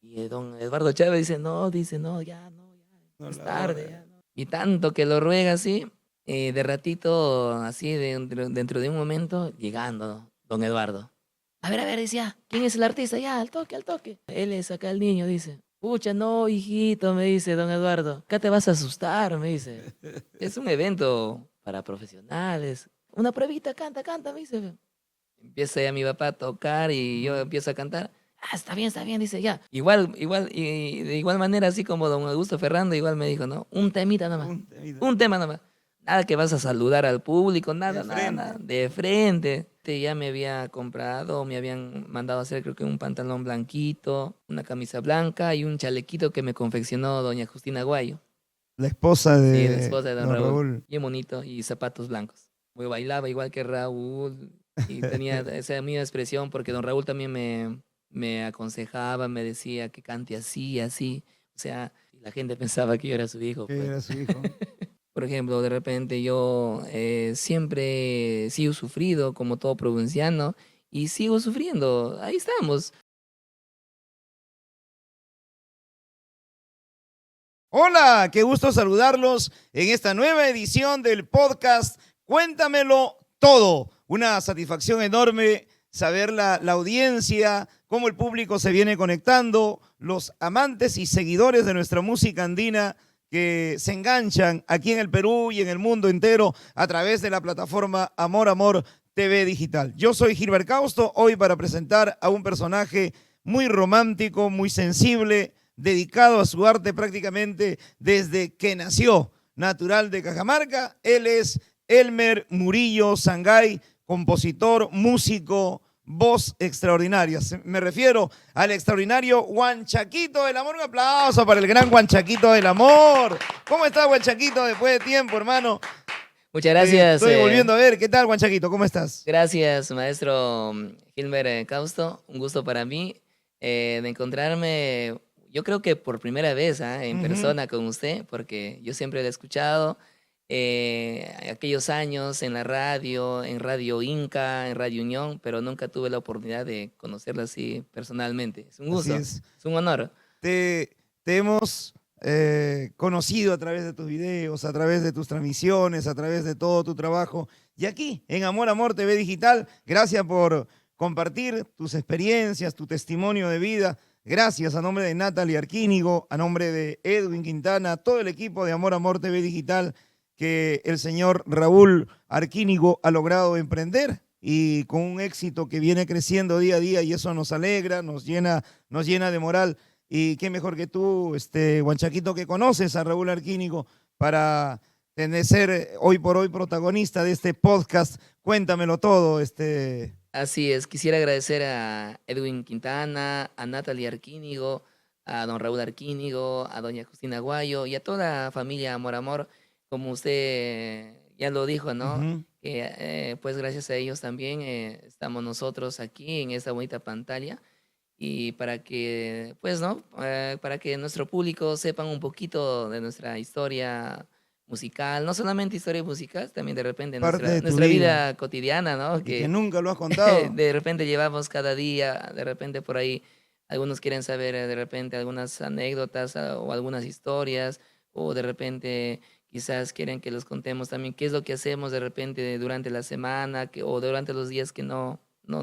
Y don Eduardo Chávez dice, no, ya, No es la tarde, hora. ya, no. Y tanto que lo ruega así, de ratito, así, dentro de un momento, llegando don Eduardo. A ver, decía, ¿quién es el artista? Ya, al toque, al toque. Él es acá el niño, dice. Pucha, no, hijito, me dice don Eduardo. Acá te vas a asustar, me dice. Es un evento para profesionales. Una pruebita, canta, canta, me dice. Empieza ya mi papá a tocar y yo empiezo a cantar. Ah, está bien, dice ya. Y de igual manera, así como don Augusto Ferrando, igual me dijo, ¿no? Un temita nomás. Un temita. Un tema nomás. Nada que vas a saludar al público, De nada, nada, frente. nada. De frente. Ya me había comprado, me habían mandado a hacer creo que un pantalón blanquito, una camisa blanca y un chalequito que me confeccionó doña Justina Guayo. La esposa Sí, la de esposa de don don Raúl. Raúl. Bien bonito y zapatos blancos. Yo bailaba igual que Raúl y tenía esa misma expresión porque don Raúl también me aconsejaba, me decía que cante así, así. O sea, la gente pensaba que yo era su hijo, Que pues. era su hijo. Por ejemplo, de repente yo siempre sigo sufrido como todo provinciano y sigo sufriendo. Ahí estamos. Hola, qué gusto saludarlos en esta nueva edición del podcast Cuéntamelo Todo. Una satisfacción enorme saber la audiencia, cómo el público se viene conectando, los amantes y seguidores de nuestra música andina que se enganchan aquí en el Perú y en el mundo entero a través de la plataforma Amor Amor TV Digital. Yo soy Gilbert Causto, hoy para presentar a un personaje muy romántico, muy sensible, dedicado a su arte prácticamente desde que nació, natural de Cajamarca. Él es Elmer Murillo Sangay, compositor, músico, voz extraordinaria. Me refiero al extraordinario Huanchaquito del Amor. Un aplauso para el gran Huanchaquito del Amor. ¿Cómo está, Huanchaquito, después de tiempo, hermano? Muchas gracias. Estoy volviendo a ver. ¿Qué tal, Huanchaquito? ¿Cómo estás? Gracias, maestro Gilbert Causto. Un gusto para mí de encontrarme, yo creo que por primera vez en persona con usted, porque yo siempre lo he escuchado aquellos años en Radio Inca, en Radio Unión, pero nunca tuve la oportunidad de conocerlo así personalmente. Es un Así gusto, es. es un honor. Te hemos conocido a través de tus videos, a través de tus transmisiones, a través de todo tu trabajo. Y aquí, en Amor Amor TV Digital, gracias por compartir tus experiencias, tu testimonio de vida. Gracias a nombre de Natalie Arquínigo, a nombre de Edwin Quintana, todo el equipo de Amor Amor TV Digital que el señor Raúl Arquínigo ha logrado emprender y con un éxito que viene creciendo día a día y eso nos alegra, nos llena de moral. Y qué mejor que tú, Huanchaquito, que conoces a Raúl Arquínigo para ser hoy por hoy protagonista de este podcast. Cuéntamelo todo, Así es, quisiera agradecer a Edwin Quintana, a Natalie Arquínigo, a don Raúl Arquínigo, a doña Justina Guayo y a toda la familia Amor Amor, como usted ya lo dijo, ¿no? Ujú. Que pues gracias a ellos también estamos nosotros aquí en esta bonita pantalla y para que, pues, ¿no? Para que nuestro público sepan un poquito de nuestra historia musical, no solamente historia musical, también de repente Parte de tu nuestra vida vida cotidiana, ¿no? y que Que nunca lo has contado. de repente llevamos cada día, de repente por ahí algunos quieren saber de repente algunas anécdotas o algunas historias, o de repente quizás quieren que los contemos también qué es lo que hacemos de repente durante la semana o durante los días que no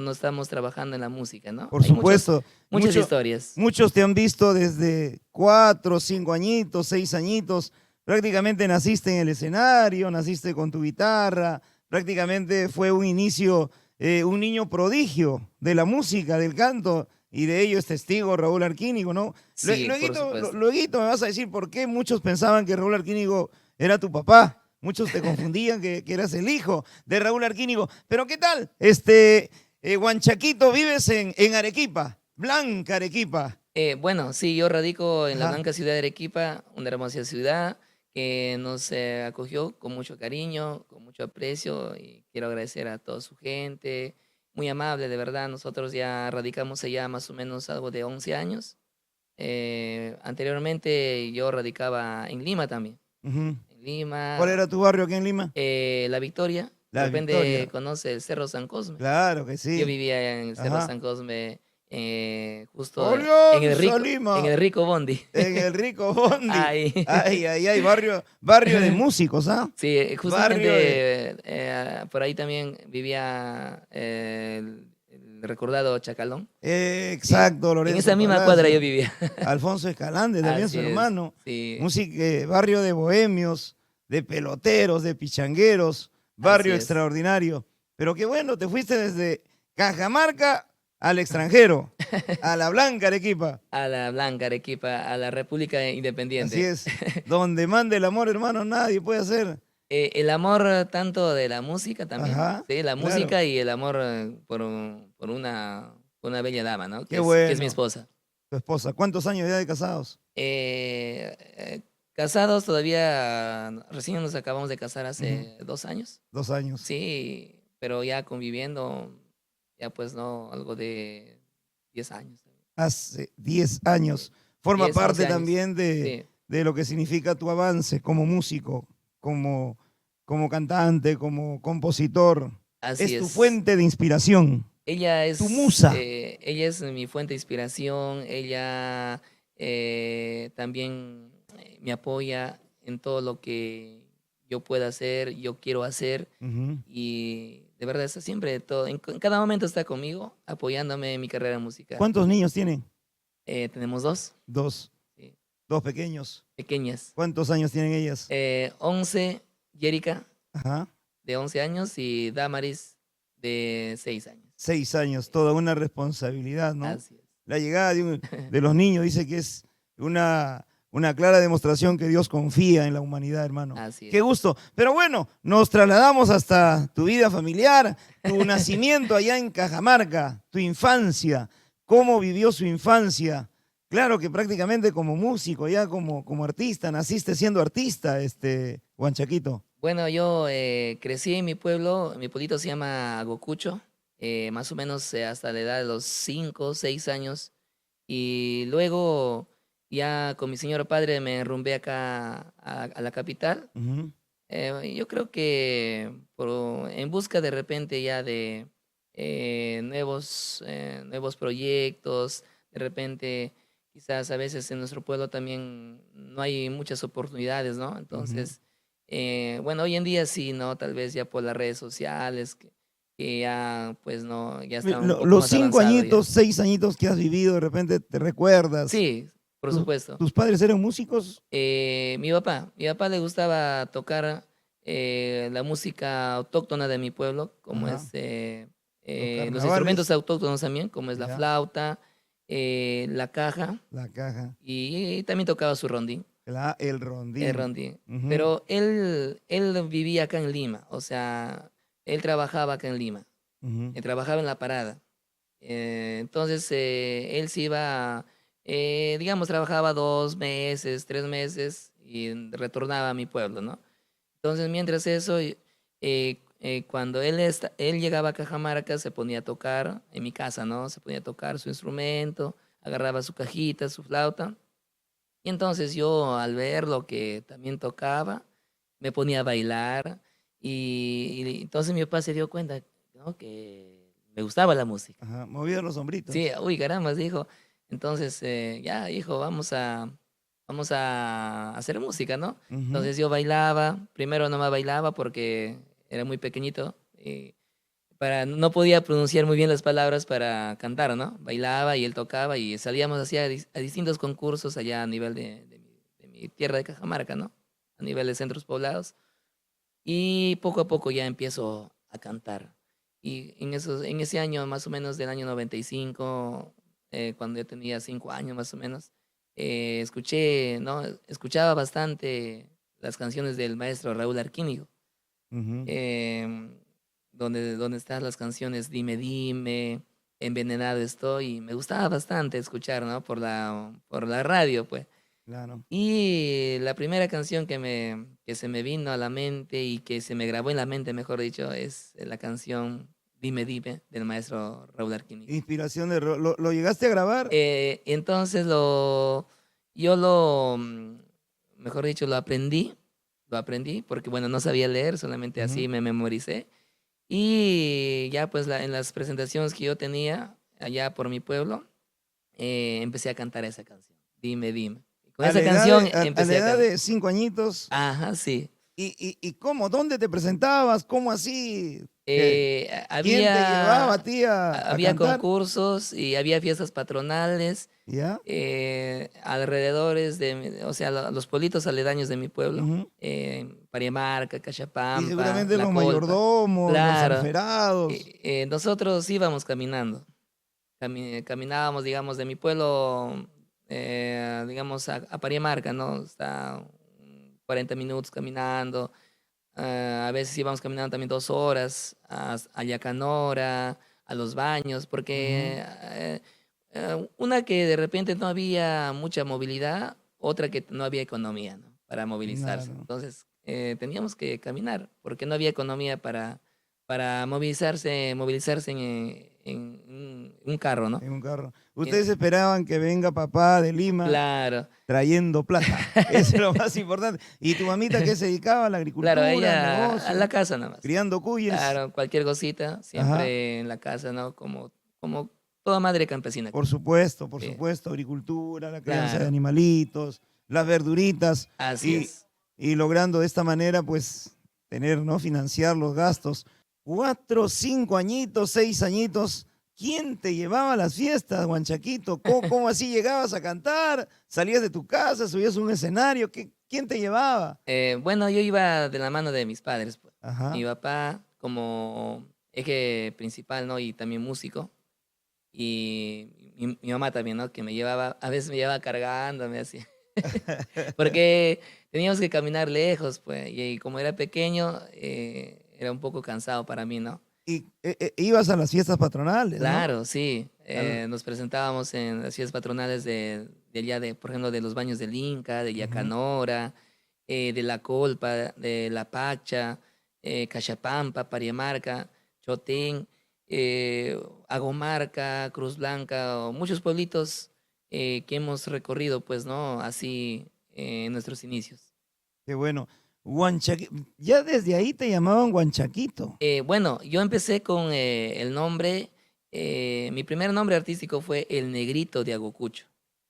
estamos trabajando en la música, ¿no? Por Hay supuesto, muchas historias. muchos te han visto desde 4, 5 añitos, 6 añitos. Prácticamente naciste en el escenario, naciste con tu guitarra, prácticamente fue un inicio, un niño prodigio de la música, del canto, y de ello es testigo Raúl Arquínigo, ¿no? Sí, por supuesto. Luego me vas a decir por qué muchos pensaban que Raúl Arquínigo era tu papá. Muchos te confundían que eras el hijo de Raúl Arquínigo. Pero ¿qué tal? Huanchaquito, vives en Arequipa, Blanca Arequipa. Bueno, sí, yo radico en la Ajá. blanca ciudad de Arequipa, una hermosa ciudad que nos acogió con mucho cariño, con mucho aprecio y quiero agradecer a toda su gente, muy amable, de verdad. Nosotros ya radicamos allá más o menos algo de 11 años. Anteriormente yo radicaba en Lima también, Ujú. en ¿Cuál Lima, era tu barrio aquí en Lima? La Victoria, de La repente Victoria. conoce el Cerro San Cosme. Claro que Yo sí. vivía en el Cerro Ajá. San Cosme justo en Alianza Lima. en el Rico Bondi. En el Rico Bondi. Ahí. Ay, ay, ay, barrio de músicos, ¿ah? Sí, Barrio de... justamente por ahí también vivía el recordado Chacalón. Sí, Exacto, en Lorenzo esa misma cuadra yo Palacio. vivía. Alfonso Escalante, también su Así es, hermano. sí, Música, barrio de bohemios, de peloteros, de pichangueros, barrio así es. extraordinario. Pero qué bueno, te fuiste desde Cajamarca al extranjero, a la Blanca Arequipa. A la Blanca Arequipa, a la República Así Independiente. es. Donde mande el amor, hermano, nadie puede hacer. El amor tanto de la música también, Ajá, sí, la claro. música y el amor por una bella dama, ¿no? Qué Que es mi bueno. esposa. Tu esposa, ¿cuántos años ya de casados? Eh, eh, Casados todavía, recién nos acabamos de casar Ujú, hace 2 años. 2 años. Sí, pero ya conviviendo, ya pues no, algo de 10 años. Hace 10 años. Forma 10, 11 parte años. también Sí, de lo que significa tu avance como músico, como, como cantante, como compositor. así Es tu es. fuente de inspiración, tu musa. Ella es mi fuente de inspiración, ella también me apoya en todo lo que yo pueda hacer, yo quiero hacer Ujú. y de verdad está siempre todo, en cada momento está conmigo, apoyándome en mi carrera musical. ¿Cuántos niños tienen? Tenemos dos, Dos, sí, dos pequeños. pequeñas, ¿Cuántos años tienen ellas? 11, Yerica Ajá. de 11 años y Damaris de 6 años. 6 años, toda una responsabilidad, ¿no? Así es. La llegada de los niños dice que es una clara demostración que Dios confía en la humanidad, hermano. Así Qué es. gusto. Pero bueno, nos trasladamos hasta tu vida familiar, tu nacimiento allá en Cajamarca, tu infancia, cómo vivió su infancia. Claro que prácticamente como músico, ya como artista, naciste siendo artista, Huanchaquito. Bueno, yo crecí en mi pueblito se llama Agocucho, más o menos hasta la edad de los 5 o 6 años. Y luego ya con mi señor padre me enrumbé acá a la capital. Ujú, Yo creo que en busca de repente ya de nuevos proyectos, de repente quizás a veces en nuestro pueblo también no hay muchas oportunidades, ¿no? ujú. Entonces, bueno, hoy en día sí, ¿no? Tal vez ya por las redes sociales, que ya pues no, ya está un poco Los más cinco avanzado añitos, ya. 6 añitos que has vivido, de repente te recuerdas. Sí, por supuesto. ¿Tus padres eran músicos? Mi papá le gustaba tocar la música autóctona de mi pueblo, como Ajá. es Los los instrumentos carnavales, autóctonos también, como es la ya, flauta, la caja, la caja, y también tocaba su rondín, el el rondín. rondín. Ujú, Pero él vivía acá en Lima, o sea, él trabajaba acá en Lima, ujú, trabajaba en la parada. Entonces, él se iba, digamos, trabajaba 2 meses, 3 meses y retornaba a mi pueblo, ¿no? Entonces, mientras eso, cuando él llegaba a Cajamarca, se ponía a tocar en mi casa, ¿no? Se ponía a tocar su instrumento, agarraba su cajita, su flauta. Y entonces yo, al ver lo que también tocaba, me ponía a bailar. Y entonces mi papá se dio cuenta, ¿no? Que me gustaba la música. ajá. Movía los Sí, hombritos. uy, caramba, dijo. Entonces, ya, hijo, vamos a hacer música, ¿no? Ujú, Entonces yo bailaba, primero no me bailaba porque era muy pequeñito, y no podía pronunciar muy bien las palabras para cantar, ¿no? Bailaba y él tocaba y salíamos así a distintos concursos allá a nivel de mi tierra de Cajamarca, ¿no? A nivel de centros poblados. Y poco a poco ya empiezo a cantar. Y en ese año, más o menos del año 95, cuando yo tenía 5 años más o menos, escuché, ¿no? Escuchaba bastante las canciones del maestro Raúl Arquínigo, ujú, em, donde están las canciones Dime, Dime, Envenenado estoy. Me gustaba bastante escuchar, ¿no? Por la radio, pues. claro. Y la primera canción que se me vino a la mente y que se me grabó en la mente, mejor dicho, es la canción Dime Dime del maestro Raúl Arquínigo. Inspiración ¿lo llegaste a grabar? Entonces mejor dicho, lo aprendí porque bueno, no sabía leer, solamente Ujú, así me memoricé. Y ya pues en las presentaciones que yo tenía, allá por mi pueblo, empecé a cantar esa canción, Dime, dime. Y con A esa la edad canción de, a la empecé a edad cantar. de 5 añitos. Ajá, sí. ¿Y cómo? ¿Dónde te presentabas? ¿Cómo así? ¿Quién te llevaba Había, a ti a había cantar? concursos y había fiestas patronales ¿Ya? alrededores o sea, los pueblitos aledaños de mi pueblo, Ujú. Pariamarca, Y Cachapampa, seguramente La los Colpa. mayordomos, los Claro, alferados. nosotros íbamos caminando. Caminábamos, digamos, de mi pueblo, digamos, a Pariamarca, ¿no? Está 40 minutos caminando. A veces íbamos caminando también 2 horas a Yacanora, a los baños, Ujú. porque una que de repente no había mucha movilidad, otra que no había economía, ¿no? Para movilizarse. Claro, Entonces, teníamos que caminar, porque no había economía para movilizarse en un carro, ¿no? en un carro. Eh, Ustedes esperaban que venga papá de Lima Claro, trayendo plata. Eso es lo más importante. ¿Y tu mamita qué se dedicaba? ¿A la claro, agricultura, al ella a la negocio? casa nada más. Criando cuyes. Claro, cualquier cosita, Ajá. siempre en la casa, ¿no? Como toda madre campesina, creo. Por Sí, supuesto, agricultura, la crianza de claro, animalitos, las verduritas así y, es. y logrando de esta manera, pues, tener, ¿no? Financiar los gastos. 4, 5 añitos, 6 añitos, ¿quién te llevaba a las fiestas, Huanchaquito? ¿Cómo así llegabas a cantar? ¿Salías de tu casa, subías a un escenario? ¿Quién te llevaba? Bueno, yo iba de la mano de mis padres, pues. Mi Ajá. papá como eje principal, ¿no? Y también músico. Y mi mamá también, ¿no? Que me llevaba, a veces me llevaba cargándome así. Porque teníamos que caminar lejos, pues. Y como era pequeño, era un poco cansado para mí, ¿no? Y ibas a las fiestas patronales, ¿no? Claro, sí. Al- Nos presentábamos en las fiestas patronales de allá, por ejemplo, de los Baños del Inca, de Ujú. Yacanora, de La Colpa, de La Pacha, Cachapampa, Pariamarca, Chotén, Agomarca, Cruz Blanca, o muchos pueblitos que hemos recorrido, pues, ¿no? Así en nuestros inicios. Qué bueno. Ya desde ahí te llamaban Huanchaquito, Bueno, yo empecé con el nombre, mi primer nombre artístico fue El Negrito de Agocucho.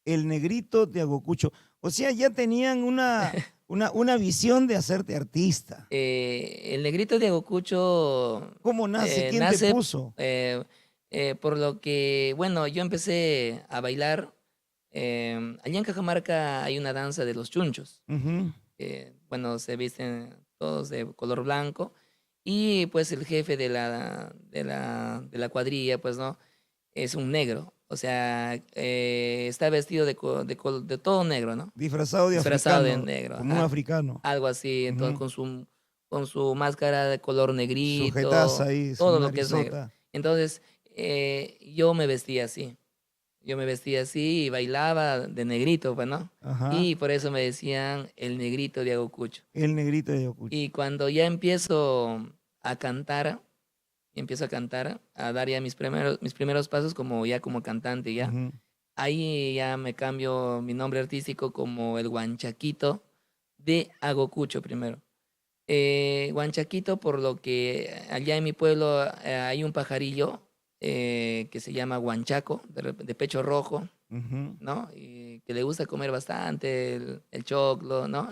el negrito de Agocucho. O sea, ya tenían una visión de hacerte artista. El Negrito de Agocucho ¿Cómo nace? ¿Quién te nace puso? por lo que, bueno, yo empecé a bailar. Allá en Cajamarca hay una danza de los chunchos. Ujú. Bueno, se visten todos de color blanco. Y pues el jefe de la cuadrilla, pues, ¿no? Es un negro. O sea, está vestido de todo negro, ¿no? Disfrazado de Disfrazado de africano, negro, como un ajá. africano. Algo así, entonces Ujú. con su máscara de color Sujetaza negrito, ahí, su todo lo que es negro. narizota. Entonces, yo me vestía así. Yo me vestía así y bailaba de negrito, pues, ¿no? Ajá. Y por eso me decían el negrito de Agocucho. El negrito de Agocucho. Y cuando ya a cantar, empiezo a cantar, a dar ya mis primeros pasos como cantante ya. Ujú. Ahí ya me cambio mi nombre artístico como el Guanchaquito de Agocucho primero. Guanchaquito por lo que allá en mi pueblo hay un pajarillo que se llama guanchaco, de pecho rojo, Ujú. ¿no? Y que le gusta comer bastante el choclo, ¿no?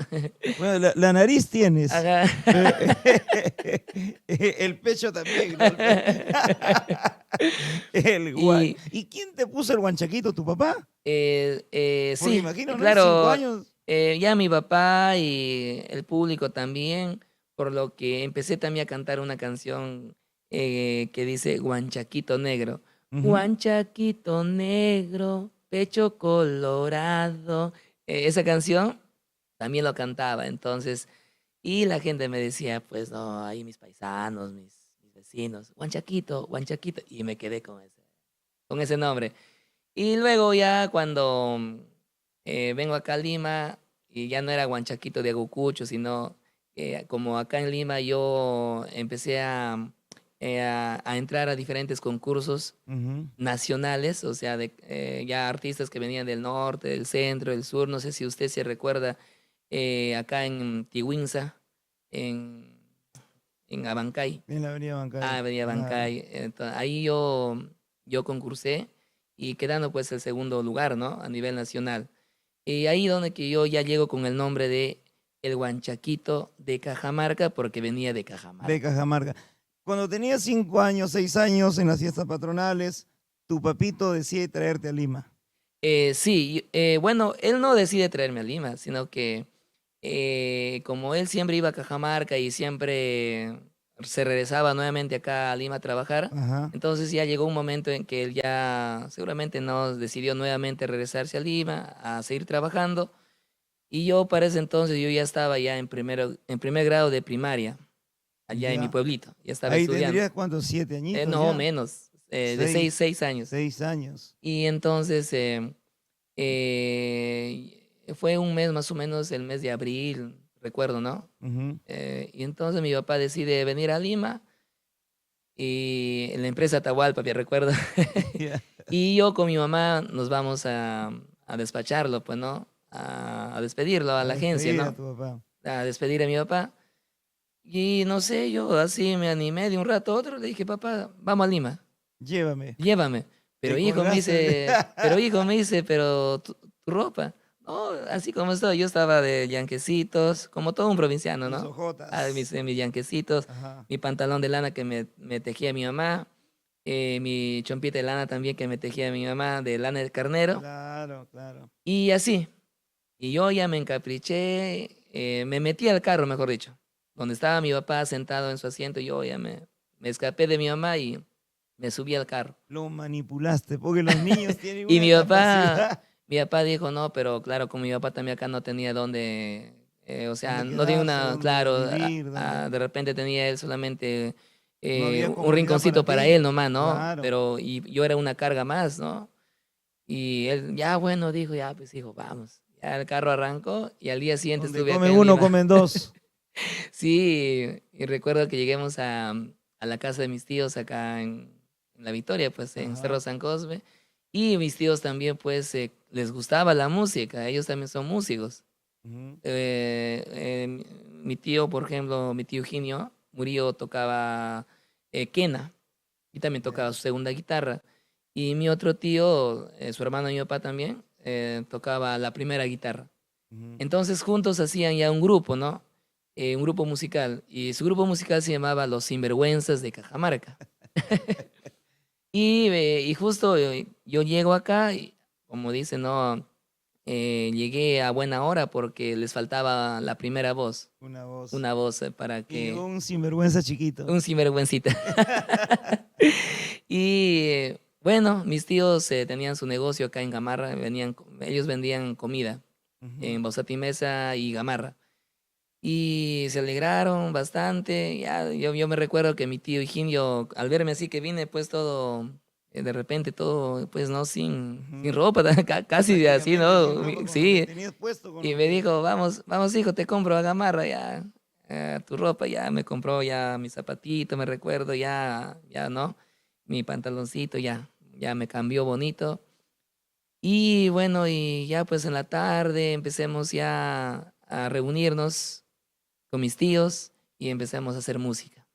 Bueno, la nariz tienes. Ajá. El pecho también, ¿no? Y ¿Y quién te puso el guanchaquito, tu papá? Porque sí, imagino, ¿no? cinco claro, años. ya mi papá y el público también, por lo que empecé también a cantar una canción que dice Guanchaquito Negro. Ujú. Guanchaquito Negro, pecho colorado. Esa canción también lo cantaba, entonces, y la gente me decía, pues no, ahí mis paisanos, mis vecinos, Guanchaquito, Guanchaquito, y me quedé con ese nombre. Y luego ya cuando vengo acá a Lima y ya no era Guanchaquito de Agucucho, sino como acá en Lima yo empecé a entrar a diferentes concursos Ujú. nacionales, o sea, ya artistas que venían del norte, del centro, del sur, no sé si usted se recuerda, acá en Tiwinza, en Abancay. En la avenida Ah, Bancay. venía Claro. Abancay. Ahí yo yo concursé y quedando pues el segundo lugar, ¿no? A nivel nacional. Y ahí donde que yo ya llego con el nombre de el Huanchaquito de Cajamarca porque venía de De Cajamarca. Cajamarca. Cuando tenías 5 años, 6 años en las fiestas patronales, tu papito decide traerte a Lima. Sí, bueno, él no decide traerme a Lima, sino que como él siempre iba a Cajamarca y siempre se regresaba nuevamente acá a Lima a trabajar, Ajá. entonces ya llegó un momento en que él ya seguramente no decidió nuevamente regresarse a Lima a seguir trabajando y yo para ese entonces yo ya estaba ya en primer grado de primaria, allá en mi Ya. pueblito, ya estaba Ahí estudiando. tendrías, ¿cuántos? 7 añitos No, ya. menos, de Seis, 6 años. 6 años. Y entonces fue un mes más o menos, el mes de abril, recuerdo, ¿no? Ujú. Y entonces mi papá decide venir a Lima y en la empresa Atahualpa, me recuerdo. Ya. Y yo con mi mamá nos vamos a despacharlo, pues, ¿no? A despedirlo a A la agencia, despedir a ¿no? tu papá. A despedir a mi papá. Y no sé, yo así me animé de un rato a otro, le dije, papá, vamos a Lima. Llévame. Llévame. Te colgaste. Pero tu ropa. No, así como estoy, yo estaba de yanquecitos, como todo un provinciano, Tus ¿no? Ah, ojotas. mis yanquecitos, Ajá. mi pantalón de lana que me tejía mi mamá, mi chompita de lana también que me tejía mi mamá, de lana de carnero, Claro, claro. y así. Y yo ya me encapriché, me metí al carro, mejor dicho, donde estaba mi papá sentado en su asiento, yo ya me escapé de mi mamá y me subí al carro. Lo manipulaste, porque los niños tienen Y una capacidad. mi papá dijo, no, pero claro, como mi papá también acá no tenía dónde, o sea, Dónde no tenía quedarse, una, dónde claro, vivir, dónde. de repente tenía él solamente No había un comodidad para rinconcito para él ti. nomás, ¿no? Claro. Pero y yo era una carga más, ¿no? Y él, ya bueno, dijo, ya, pues hijo, vamos. Ya el carro arrancó y al día siguiente Donde estuve acá comen en uno, Lima. comen dos. Sí, y recuerdo que lleguemos a la casa de mis tíos acá en La Victoria, pues en Cerro Ajá. San Cosme. Y mis tíos también, pues, les gustaba la música, ellos también son músicos. Ujú. Mi tío, por ejemplo, mi tío Eugenio Murillo tocaba quena y también tocaba Ya. su segunda guitarra. Y mi otro tío, su hermano y mi papá también, tocaba la primera guitarra. Ujú. Entonces juntos hacían ya un grupo, ¿no? Un grupo musical. Y su grupo musical se llamaba Los Sinvergüenzas de Cajamarca. Y justo yo llego acá y, como dicen, ¿no? Llegué a buena hora porque les faltaba la primera voz. Una voz. Una voz para Y llegó que... un sinvergüenza chiquito. Un sinvergüencita. Y bueno, mis tíos tenían su negocio acá en Gamarra. Ellos vendían comida Ujú. en Bausati Mesa y Gamarra. Y se alegraron bastante. Ya, yo me recuerdo que mi tío Higinio, al verme así que vine, pues todo, de repente todo, pues no, sin Ujú. ropa, casi así, Prácticamente sin ¿no? ropa, con lo que Sí. tenías puesto, con Y lo me que. dijo, vamos, vamos, hijo, te compro a Gamarra ya, tu ropa, ya me compró ya mi zapatito, me recuerdo, ya, ¿no? Mi pantaloncito, ya me cambió bonito. Y bueno, y ya pues en la tarde empecemos ya a reunirnos con mis tíos y empezamos a hacer música.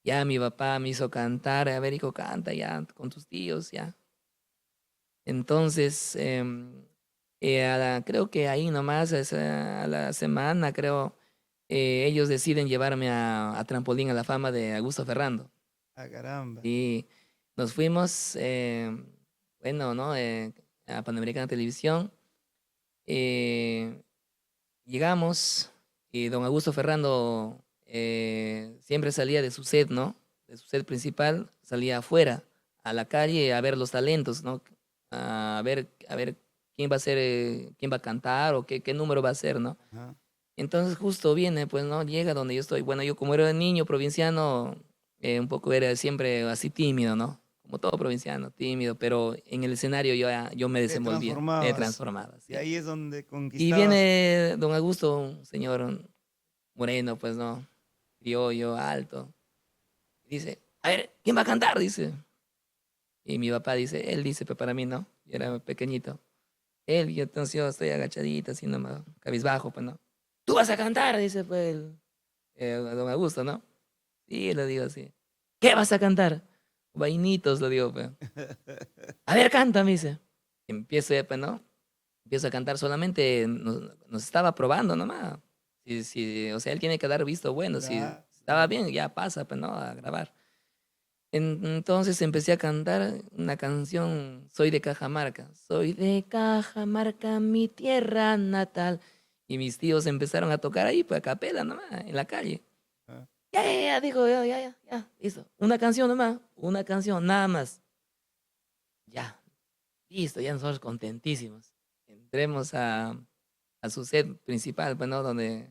Ya mi papá me hizo cantar, a ver, hijo, canta ya con tus tíos, ya. Entonces, creo que ahí nomás, a la semana, creo, ellos deciden llevarme a Trampolín a la Fama de Augusto Ferrando. Ah, caramba. Y nos fuimos, bueno, ¿no? A Panamericana Televisión. eh, Llegamos y don Augusto Ferrando siempre salía de su set, ¿no? De su set principal, salía afuera, a la calle, a ver los talentos, ¿no? A ver quién va a ser, quién va a cantar o qué número va a ser, ¿no? Ajá. Entonces justo viene, pues, ¿no? Llega donde yo estoy. Bueno, yo como era niño provinciano, un poco era siempre así tímido, ¿no? Como todo provinciano, tímido, pero en el escenario yo me Te desenvolvía, me transformabas. transformaba, Y sí. ahí es donde Y conquistabas. viene don Augusto, un señor moreno, pues no, criollo, alto. Dice, a ver, ¿quién va a cantar? Dice. Y mi papá dice, él dice, pero para mí no, yo era pequeñito. Él, y entonces yo estoy agachadito, así nomás, cabizbajo, pues no. Tú vas a cantar, dice pues don Augusto, ¿no? Sí, le digo así. ¿Qué vas a cantar? vainitos, lo digo, pues. A ver, canta, me dice. Empiezo, pues, ¿no? Empiezo a cantar solamente, nos estaba probando nomás. O sea, él tiene que dar visto bueno. Si Claro, estaba bien, ya pasa, pues, ¿no? A grabar. Entonces empecé a cantar una canción, Soy de Cajamarca. Soy de Cajamarca, mi tierra natal. Y mis tíos empezaron a tocar ahí, pues a capela nomás, en la calle. ah, Ya, dijo, ya, listo. Una canción nomás, una canción, nada más. Ya, listo, ya nosotros contentísimos. Entremos a su set principal, pues, ¿no? Donde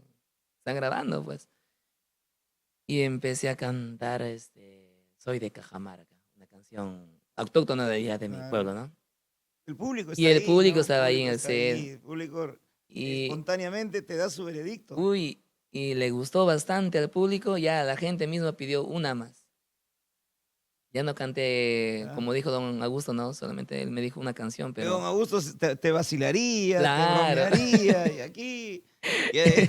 están grabando, pues. Y empecé a cantar, Soy de Cajamarca, una canción autóctona de allá de mi pueblo, claro. ¿no? El público Y está el ahí, público ¿no? El estaba ahí en público el está ahí. set. El público Y, espontáneamente te da su veredicto. uy, y le gustó bastante al público, ya la gente misma pidió una más. Ya no canté, ¿Ya? como dijo don Augusto, no, solamente él me dijo una canción, Que don pero Augusto te vacilaría, te claro. bromearía, y aquí, eh,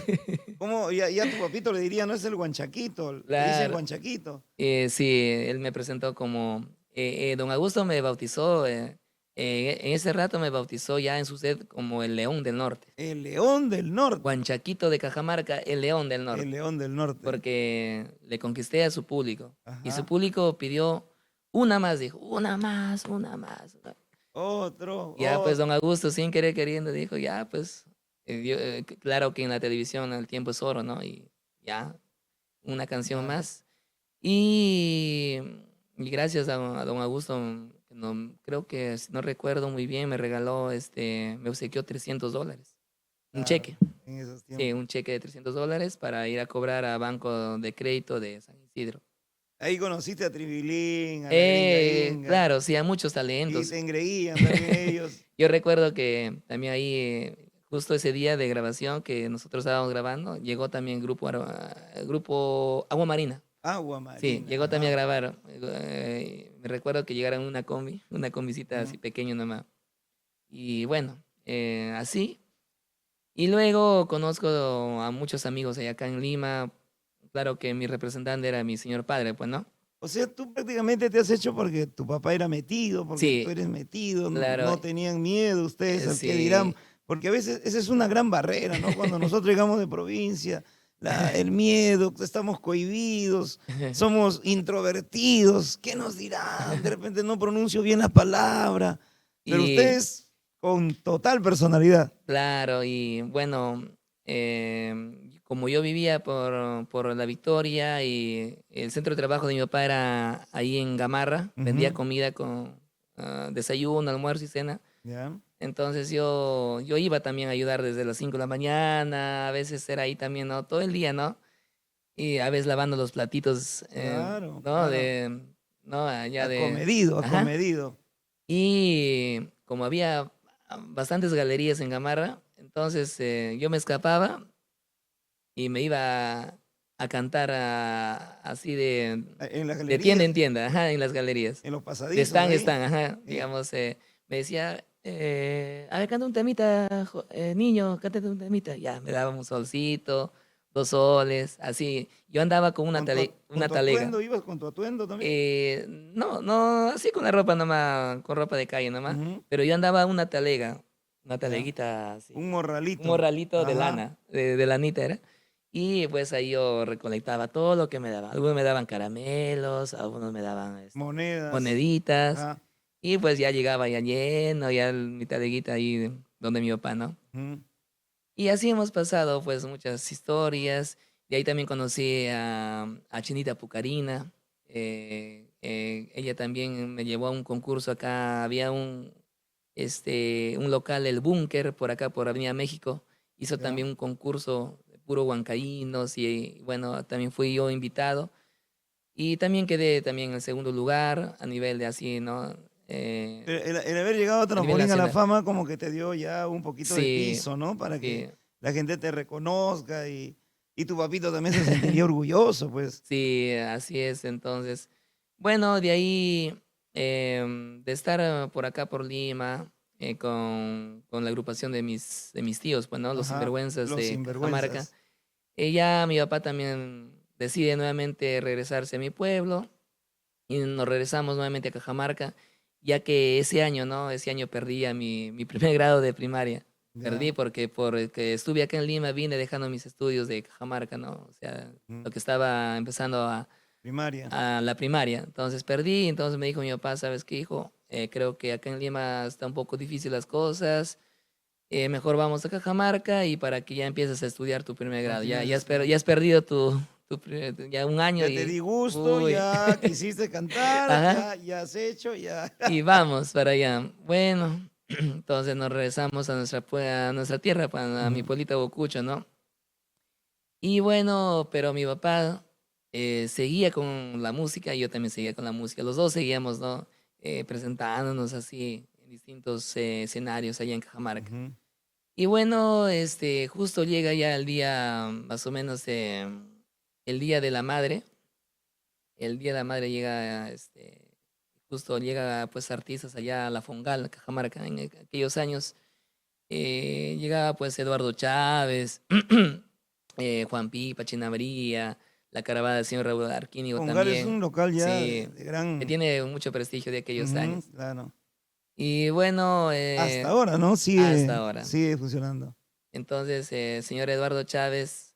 ¿cómo? Ya tu papito le diría, no es el guanchaquito, le dicen Claro. guanchaquito. Sí, él me presentó como, don Augusto me bautizó, en ese rato me bautizó ya en su sed como el León del Norte. El león del norte, Juanchaquito de Cajamarca, el León del el Norte, león del norte. porque le conquisté a su público. Y su Ajá. público pidió una más, dijo, una más, una más. Otro, Ya pues don otro. Augusto, sin querer queriendo, dijo, ya pues, claro que en la televisión el tiempo es oro, ¿no? Y ya, una canción Claro. más. Y, y gracias a don Augusto, no, creo que, si no recuerdo muy bien, me regaló, me obsequió $300. Un Claro, cheque. en esos Sí, tiempos. un cheque de $300 para ir a cobrar a Banco de Crédito de San Isidro. Ahí conociste a Tribilín, a la gringa Inga, Claro, sí, a muchos y talentos. te engreían también ellos. Yo recuerdo que también ahí, justo ese día de grabación que nosotros estábamos grabando, llegó también grupo Agua Marina. Agua Sí, marina, llegó también a ajá. grabar. Me recuerdo que llegaron en una combicita Ujú. así pequeña nomás. Y bueno, así. Y luego conozco a muchos amigos allá acá en Lima. Claro que mi representante era mi señor padre, pues, ¿no? O sea, tú prácticamente te has hecho porque tu papá era metido, porque tú Sí, eres metido, claro, no tenían miedo ustedes al que dirán, sí. porque a veces esa es una gran barrera, ¿no? Cuando nosotros llegamos de provincia, el miedo, estamos cohibidos, somos introvertidos, ¿qué nos dirán? De repente no pronuncio bien la palabra, pero Y ustedes con total personalidad. claro, y bueno, como yo vivía por La Victoria y el centro de trabajo de mi papá era ahí en Gamarra, vendía Ujú. comida con desayuno, almuerzo y cena. ¿Ya? Entonces yo iba también a ayudar desde las 5 de la mañana, a veces era ahí también, ¿no? Todo el día, ¿no? Y a veces lavando los platitos, Claro, ¿no? claro. ¿no? Allá de, Acomedido, ajá. acomedido. Y como había bastantes galerías en Gamarra, entonces yo me escapaba y me iba a cantar así En las de tienda galerías, en tienda, ajá, en las galerías. en los De pasadizos stand en ahí. stand, ajá. eh, Digamos, me decía, a ver, canta un temita, niño, cántate un temita. Ya, me daba un solcito, 2 soles, así. Yo andaba con con una tu talega. atuendo, ibas con tu atuendo también. No, no, así con la ropa nomás, con ropa de calle nomás. Ujú. Pero yo andaba una Ya. taleguita Un así, un morralito. morralito de Ajá. lana, de lanita era. Y pues ahí yo recolectaba todo lo que me daban. Algunos me daban caramelos, algunos me daban Monedas. moneditas. Ajá. Y pues ya llegaba ya lleno, ya mi taleguita ahí donde mi papá, ¿no? Ujú. Y así hemos pasado pues muchas historias. De ahí también conocí a Chinita Pucarina. Ella también me llevó a un concurso acá. Había un local, El Búnker, por acá, por Avenida México. Hizo Ya. también un concurso de puro huancaínos y bueno, también fui yo invitado. Y también quedé también en el segundo lugar a nivel de así, ¿no? El haber llegado a A nivel Trampolín a la nacional. fama como que te dio ya un poquito de Sí, piso, ¿no? Para que sí. la gente te reconozca y tu papito también se sentiría orgulloso, pues. Sí, así es. Entonces, bueno, de ahí, de estar por acá por Lima, con la agrupación de mis tíos, pues, ¿no? Los Ajá. sinvergüenzas Los de Cajamarca. sinvergüenzas. Ya mi papá también decide nuevamente regresarse a mi pueblo. y nos regresamos nuevamente a Cajamarca, ya que ese año, ¿no? Ese año perdí a mi primer grado de primaria. Ya. Perdí porque estuve acá en Lima, vine dejando mis estudios de Cajamarca, ¿no? O sea, Mm. lo que estaba empezando Primaria. a la primaria. Entonces perdí, entonces me dijo mi papá, ¿sabes qué, hijo? Creo que acá en Lima está un poco difícil las cosas, mejor vamos a Cajamarca y para que ya empieces a estudiar tu primer grado. Continúes Ya estudiando. has perdido ya un año Ya te y... di gusto, Uy, ya quisiste cantar, ajá. ya has hecho, ya. Y vamos para allá. Bueno, entonces nos regresamos a a nuestra tierra, a mi Ujú, pueblito Bocucho, ¿no? Y bueno, pero mi papá seguía con la música y yo también seguía con la música. Los dos seguíamos, ¿no? Presentándonos así en distintos escenarios allá en Cajamarca. ujú. Y bueno, justo llega ya el día, más o menos, el Día de la Madre. El Día de la Madre llega, justo llega pues artistas allá a La Fongal, Cajamarca, en aquellos años. Llegaba pues Eduardo Chávez, Juan Pipa, China María, la caravana del señor Raúl Arquínigo Congal es un también. local ya Sí, de que gran. tiene mucho prestigio de aquellos Ujú, años. claro. Y bueno, Hasta ahora, ¿no? hasta Sigue, ahora. sigue funcionando. Entonces, el señor Eduardo Chávez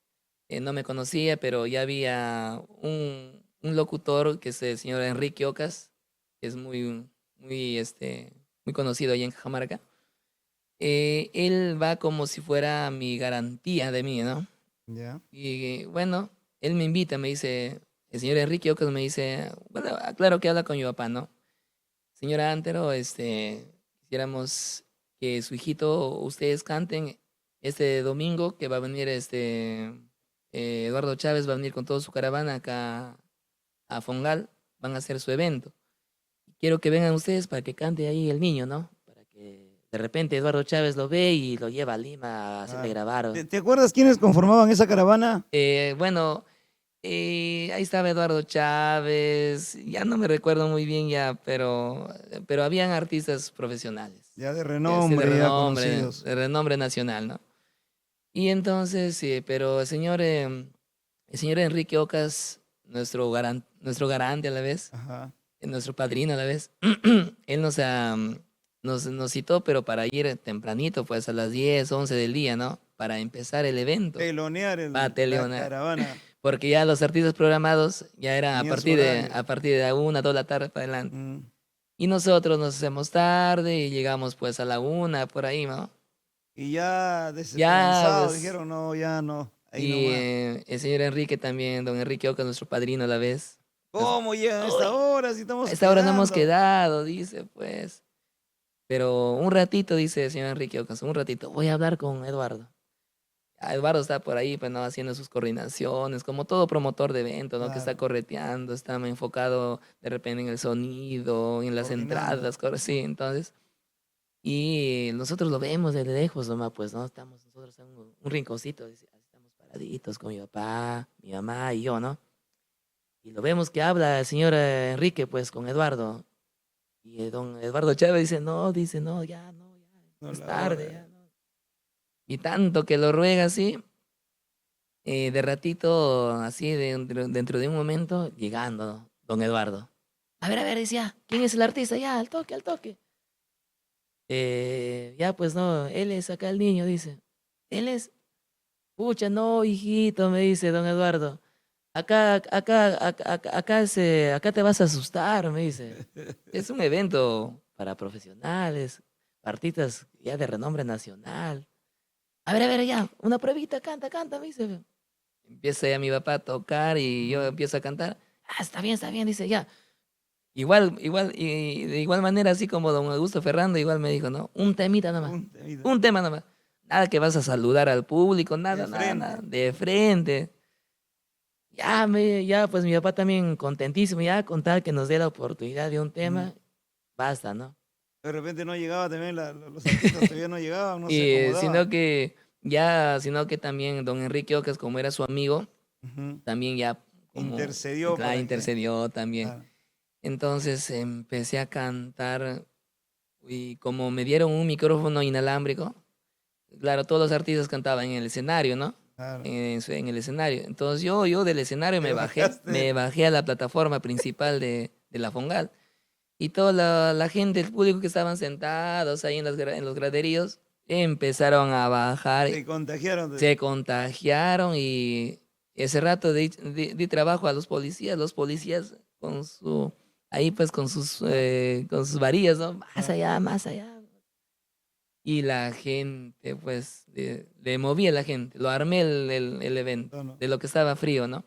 no me conocía, pero ya había un locutor que es el señor Enrique Ocas, que es muy conocido allá en Cajamarca. Él va como si fuera mi garantía de mí, ¿no? Ya. Y bueno, él me invita, me dice, el señor Enrique Ocas me dice, bueno, claro que habla con mi papá, ¿no? Señora Antero, quisiéramos que su hijito, ustedes canten este domingo, que va a venir Eduardo Chávez, va a venir con toda su caravana acá a Fongal, van a hacer su evento. Quiero que vengan ustedes para que cante ahí el niño, ¿no? Para que de repente Eduardo Chávez lo ve y lo lleva a Lima a hacerle Claro. grabar. ¿Te acuerdas quiénes conformaban esa caravana? Bueno, ahí estaba Eduardo Chávez, ya no me recuerdo muy bien ya, pero habían artistas profesionales, Ya de sí, renombre, ya conocidos. de renombre nacional, ¿no? Y entonces, sí, pero el señor Enrique Ocas, nuestro garante a la vez, Ajá. nuestro padrino a la vez, él nos citó, pero para ir tempranito, pues a las 10 11 del día, ¿no? Para empezar el evento, Telonear para la Teleona, caravana. porque ya los artistas programados ya eran Tenían su horario. a partir de la 1, 2 de la tarde para adelante. Mm. Y nosotros nos hacemos tarde y llegamos pues a la 1, por ahí, ¿no? Y ya Ya, desesperanzados pues, dijeron, no, ya no, ahí y nomás. el señor Enrique también, don Enrique Oca, nuestro padrino a la vez. Nos- ¿Cómo llegan a esta Uy, hora si a estamos esta hora no hemos esperando? quedado, dice, pues. Pero un ratito, dice el señor Enrique Ocas, un ratito, voy a hablar con Eduardo. Eduardo está por ahí, pues, ¿no? Haciendo sus coordinaciones, como todo promotor de evento, ¿no? Que está Claro, correteando, está enfocado de repente en el sonido, en las coordinando. entradas, sí, entonces. Y nosotros lo vemos desde lejos nomás, pues, ¿no? Estamos nosotros en un rinconcito, así estamos paraditos con mi papá, mi mamá y yo, ¿no? Y lo vemos que habla el señor Enrique, pues, con Eduardo. Y don Eduardo Chávez dice, no, ya, no, ya, No es la tarde, hora. ya, no. Y tanto que lo ruega así, de ratito, así, dentro de un momento, llegando, don Eduardo. A ver, decía, ¿quién es el artista? Ya, al toque, al toque. Ya, pues no, él es acá el niño, dice. Él es, pucha, no, hijito, me dice don Eduardo. Acá te vas a asustar, me dice. Es un evento para profesionales, artistas ya de renombre nacional. A ver, ya, una pruebita, canta, me dice. Empieza ya mi papá a tocar y yo Ujú. empiezo a cantar. Ah, está bien, dice, ya. Y de igual manera, así como don Augusto Ferrando, igual me dijo, ¿no? Un temita nomás, Un temita. un tema nomás. Nada que vas a saludar al público, De nada, frente. de frente. Ya, pues mi papá también contentísimo, ya con tal que nos dé la oportunidad de un Ujú. tema, basta, ¿no? De repente no llegaba también, los artistas todavía no llegaban, no se Y acomodaban. sino que también don Enrique Ocas, como era su amigo, Ujú. también ya como, Intercedió claro, para que. intercedió también. Claro. Entonces empecé a cantar y como me dieron un micrófono inalámbrico, claro, todos los artistas cantaban en el escenario, ¿no? Claro. En el escenario. Entonces yo del escenario Te me bajaste. bajé a la plataforma principal de la Fongal. Y toda la gente, el público que estaban sentados ahí en los graderíos, empezaron a bajar, Se contagiaron. se contagiaron y ese rato di trabajo a los policías con su, ahí pues con sus varillas, ¿no? Más allá, más allá. Y la gente, pues, le movía a la gente, lo armé el evento, No. de lo que estaba frío, ¿no?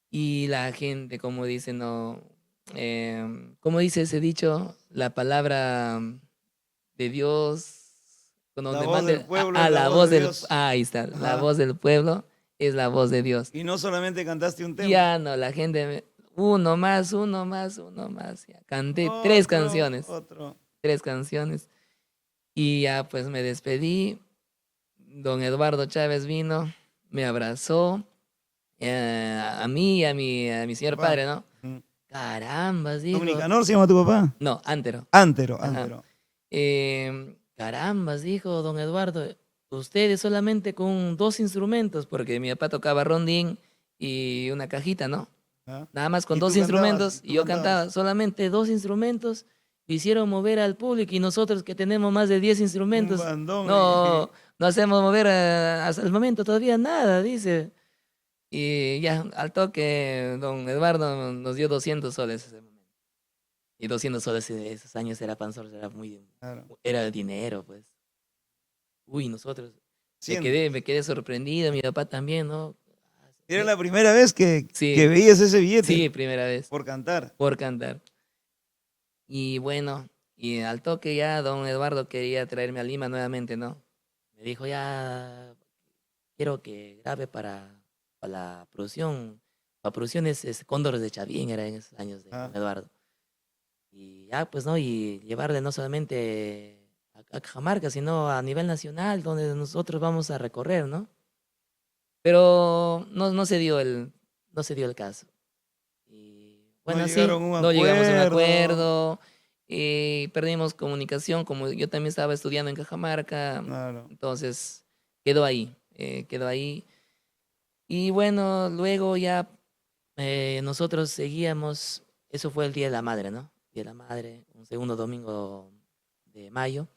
Y la gente, como dice, no, ¿cómo dice ese dicho? La palabra de Dios, con La donde voz del mande, pueblo a es la la voz voz de del, Dios. ahí está, la Ajá. voz del pueblo es la voz de Dios. Y no solamente cantaste un tema. Ya no, la gente, uno más, uno más, uno más. Ya. Canté tres canciones, Otro. 3 canciones. Y ya pues me despedí. Don Eduardo Chávez vino, me abrazó, a mí y a mi señor Papá. padre, ¿no? Ujú. Carambas, dijo. ¿Don Nicanor se llama tu papá? No, Antero. Antero, Ajá. Antero. Carambas, dijo don Eduardo, ustedes solamente con 2 instrumentos, porque mi papá tocaba rondín y una cajita, ¿no? ¿Ah? Nada más con ¿Y 2 tú cantabas? instrumentos ¿Tú y yo cantabas? cantaba, solamente 2 instrumentos, hicieron mover al público y nosotros que tenemos más de 10 instrumentos, Un bandón. no hacemos mover hasta el momento todavía nada, dice. Y ya, al toque, don Eduardo nos dio 200 soles ese momento. Y 200 soles de esos años era panzor, Claro. era dinero, pues. Uy, nosotros. Me 100. me quedé sorprendido, mi papá también, ¿no? Era la primera vez que Sí. veías ese billete. Sí, primera vez. Por cantar. Por cantar. Y bueno, y al toque ya don Eduardo quería traerme a Lima nuevamente, ¿no? Me dijo, ya, quiero que grabe para la producción. Para producciones Cóndores de Chavín, era en esos años de Ah. don Eduardo. Y ya, pues, ¿no? Y llevarle no solamente a Cajamarca, sino a nivel nacional, donde nosotros vamos a recorrer, ¿no? Pero no se dio no se dio el caso. Y bueno, No sí, llegaron a un no llegamos a un acuerdo. acuerdo. Y perdimos comunicación, como yo también estaba estudiando en Cajamarca, Claro. entonces quedó ahí, quedó ahí. Y bueno, luego ya nosotros seguíamos, eso fue el Día de la Madre, ¿no? Día de la Madre, un segundo domingo de mayo.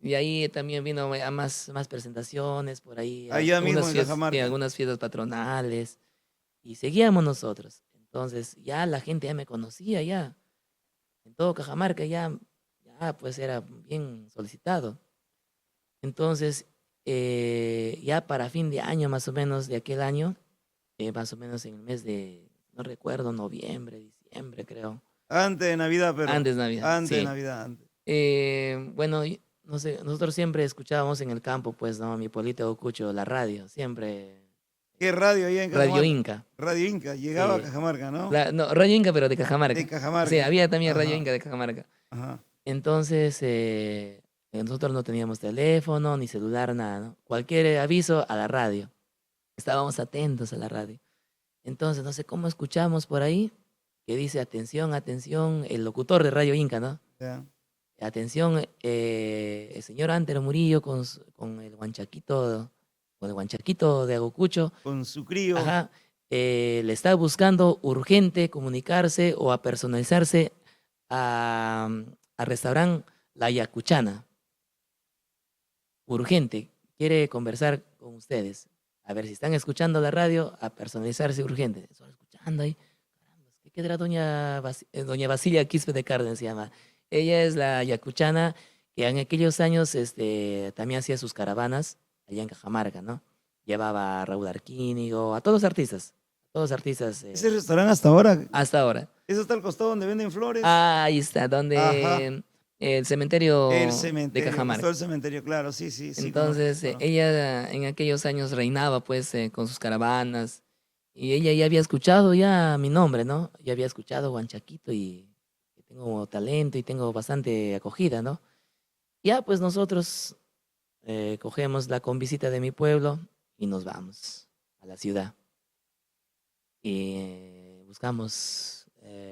Y ahí también vino a más presentaciones por ahí. Allá mismo algunas en fiestas, Cajamarca. sí, algunas fiestas patronales. Y seguíamos nosotros. Entonces ya la gente ya me conocía ya. En todo Cajamarca ya pues era bien solicitado. Entonces ya para fin de año más o menos de aquel año, más o menos en el mes de, no recuerdo, noviembre, diciembre creo. Antes de Navidad, pero. Antes de Navidad, Antes de sí. Navidad, antes. Bueno, no sé, nosotros siempre escuchábamos en el campo, pues, ¿no? Mi pueblito Ocucho, la radio, siempre. ¿Qué radio allá en Cajamarca? Radio Inca. Radio Inca. Llegaba Sí. a Cajamarca, ¿no? No, Radio Inca, pero de Cajamarca. De Cajamarca. Sí, había también Radio Ajá. Inca de Cajamarca. Ajá. Entonces, nosotros no teníamos teléfono, ni celular, nada, ¿no? Cualquier aviso a la radio. Estábamos atentos a la radio. Entonces, no sé cómo escuchamos por ahí, que dice, atención, atención, el locutor de Radio Inca, ¿no? Ya. Atención, el señor Antero Murillo con el guanchaquito de Agucucho, Con su crío. ajá, le está buscando urgente comunicarse o a personalizarse a restaurante La Yacuchana. Urgente, quiere conversar con ustedes. A ver si están escuchando la radio, a personalizarse urgente. Solo escuchando ahí. Caramba, ¿qué quedará doña Basilia Quispe de Cárdenas se llama? Ella es la yacuchana que en aquellos años también hacía sus caravanas allá en Cajamarca, ¿no? Llevaba a Raúl Arquínigo, a todos los artistas. A todos los artistas. Ese restaurante hasta ahora. Hasta ahora. Eso está al costado donde venden flores. Ahí está, donde Ajá. el cementerio, El de cementerio. Cajamarca. Todo el cementerio, claro, sí, sí. Sí, Entonces, conozco. ella en aquellos años reinaba pues con sus caravanas y ella ya había escuchado ya mi nombre, ¿no? Ya había escuchado Guanchaquito y que tengo talento y tengo bastante acogida, ¿no? Ya pues nosotros cogemos la convisita de mi pueblo y nos vamos a la ciudad. Y buscamos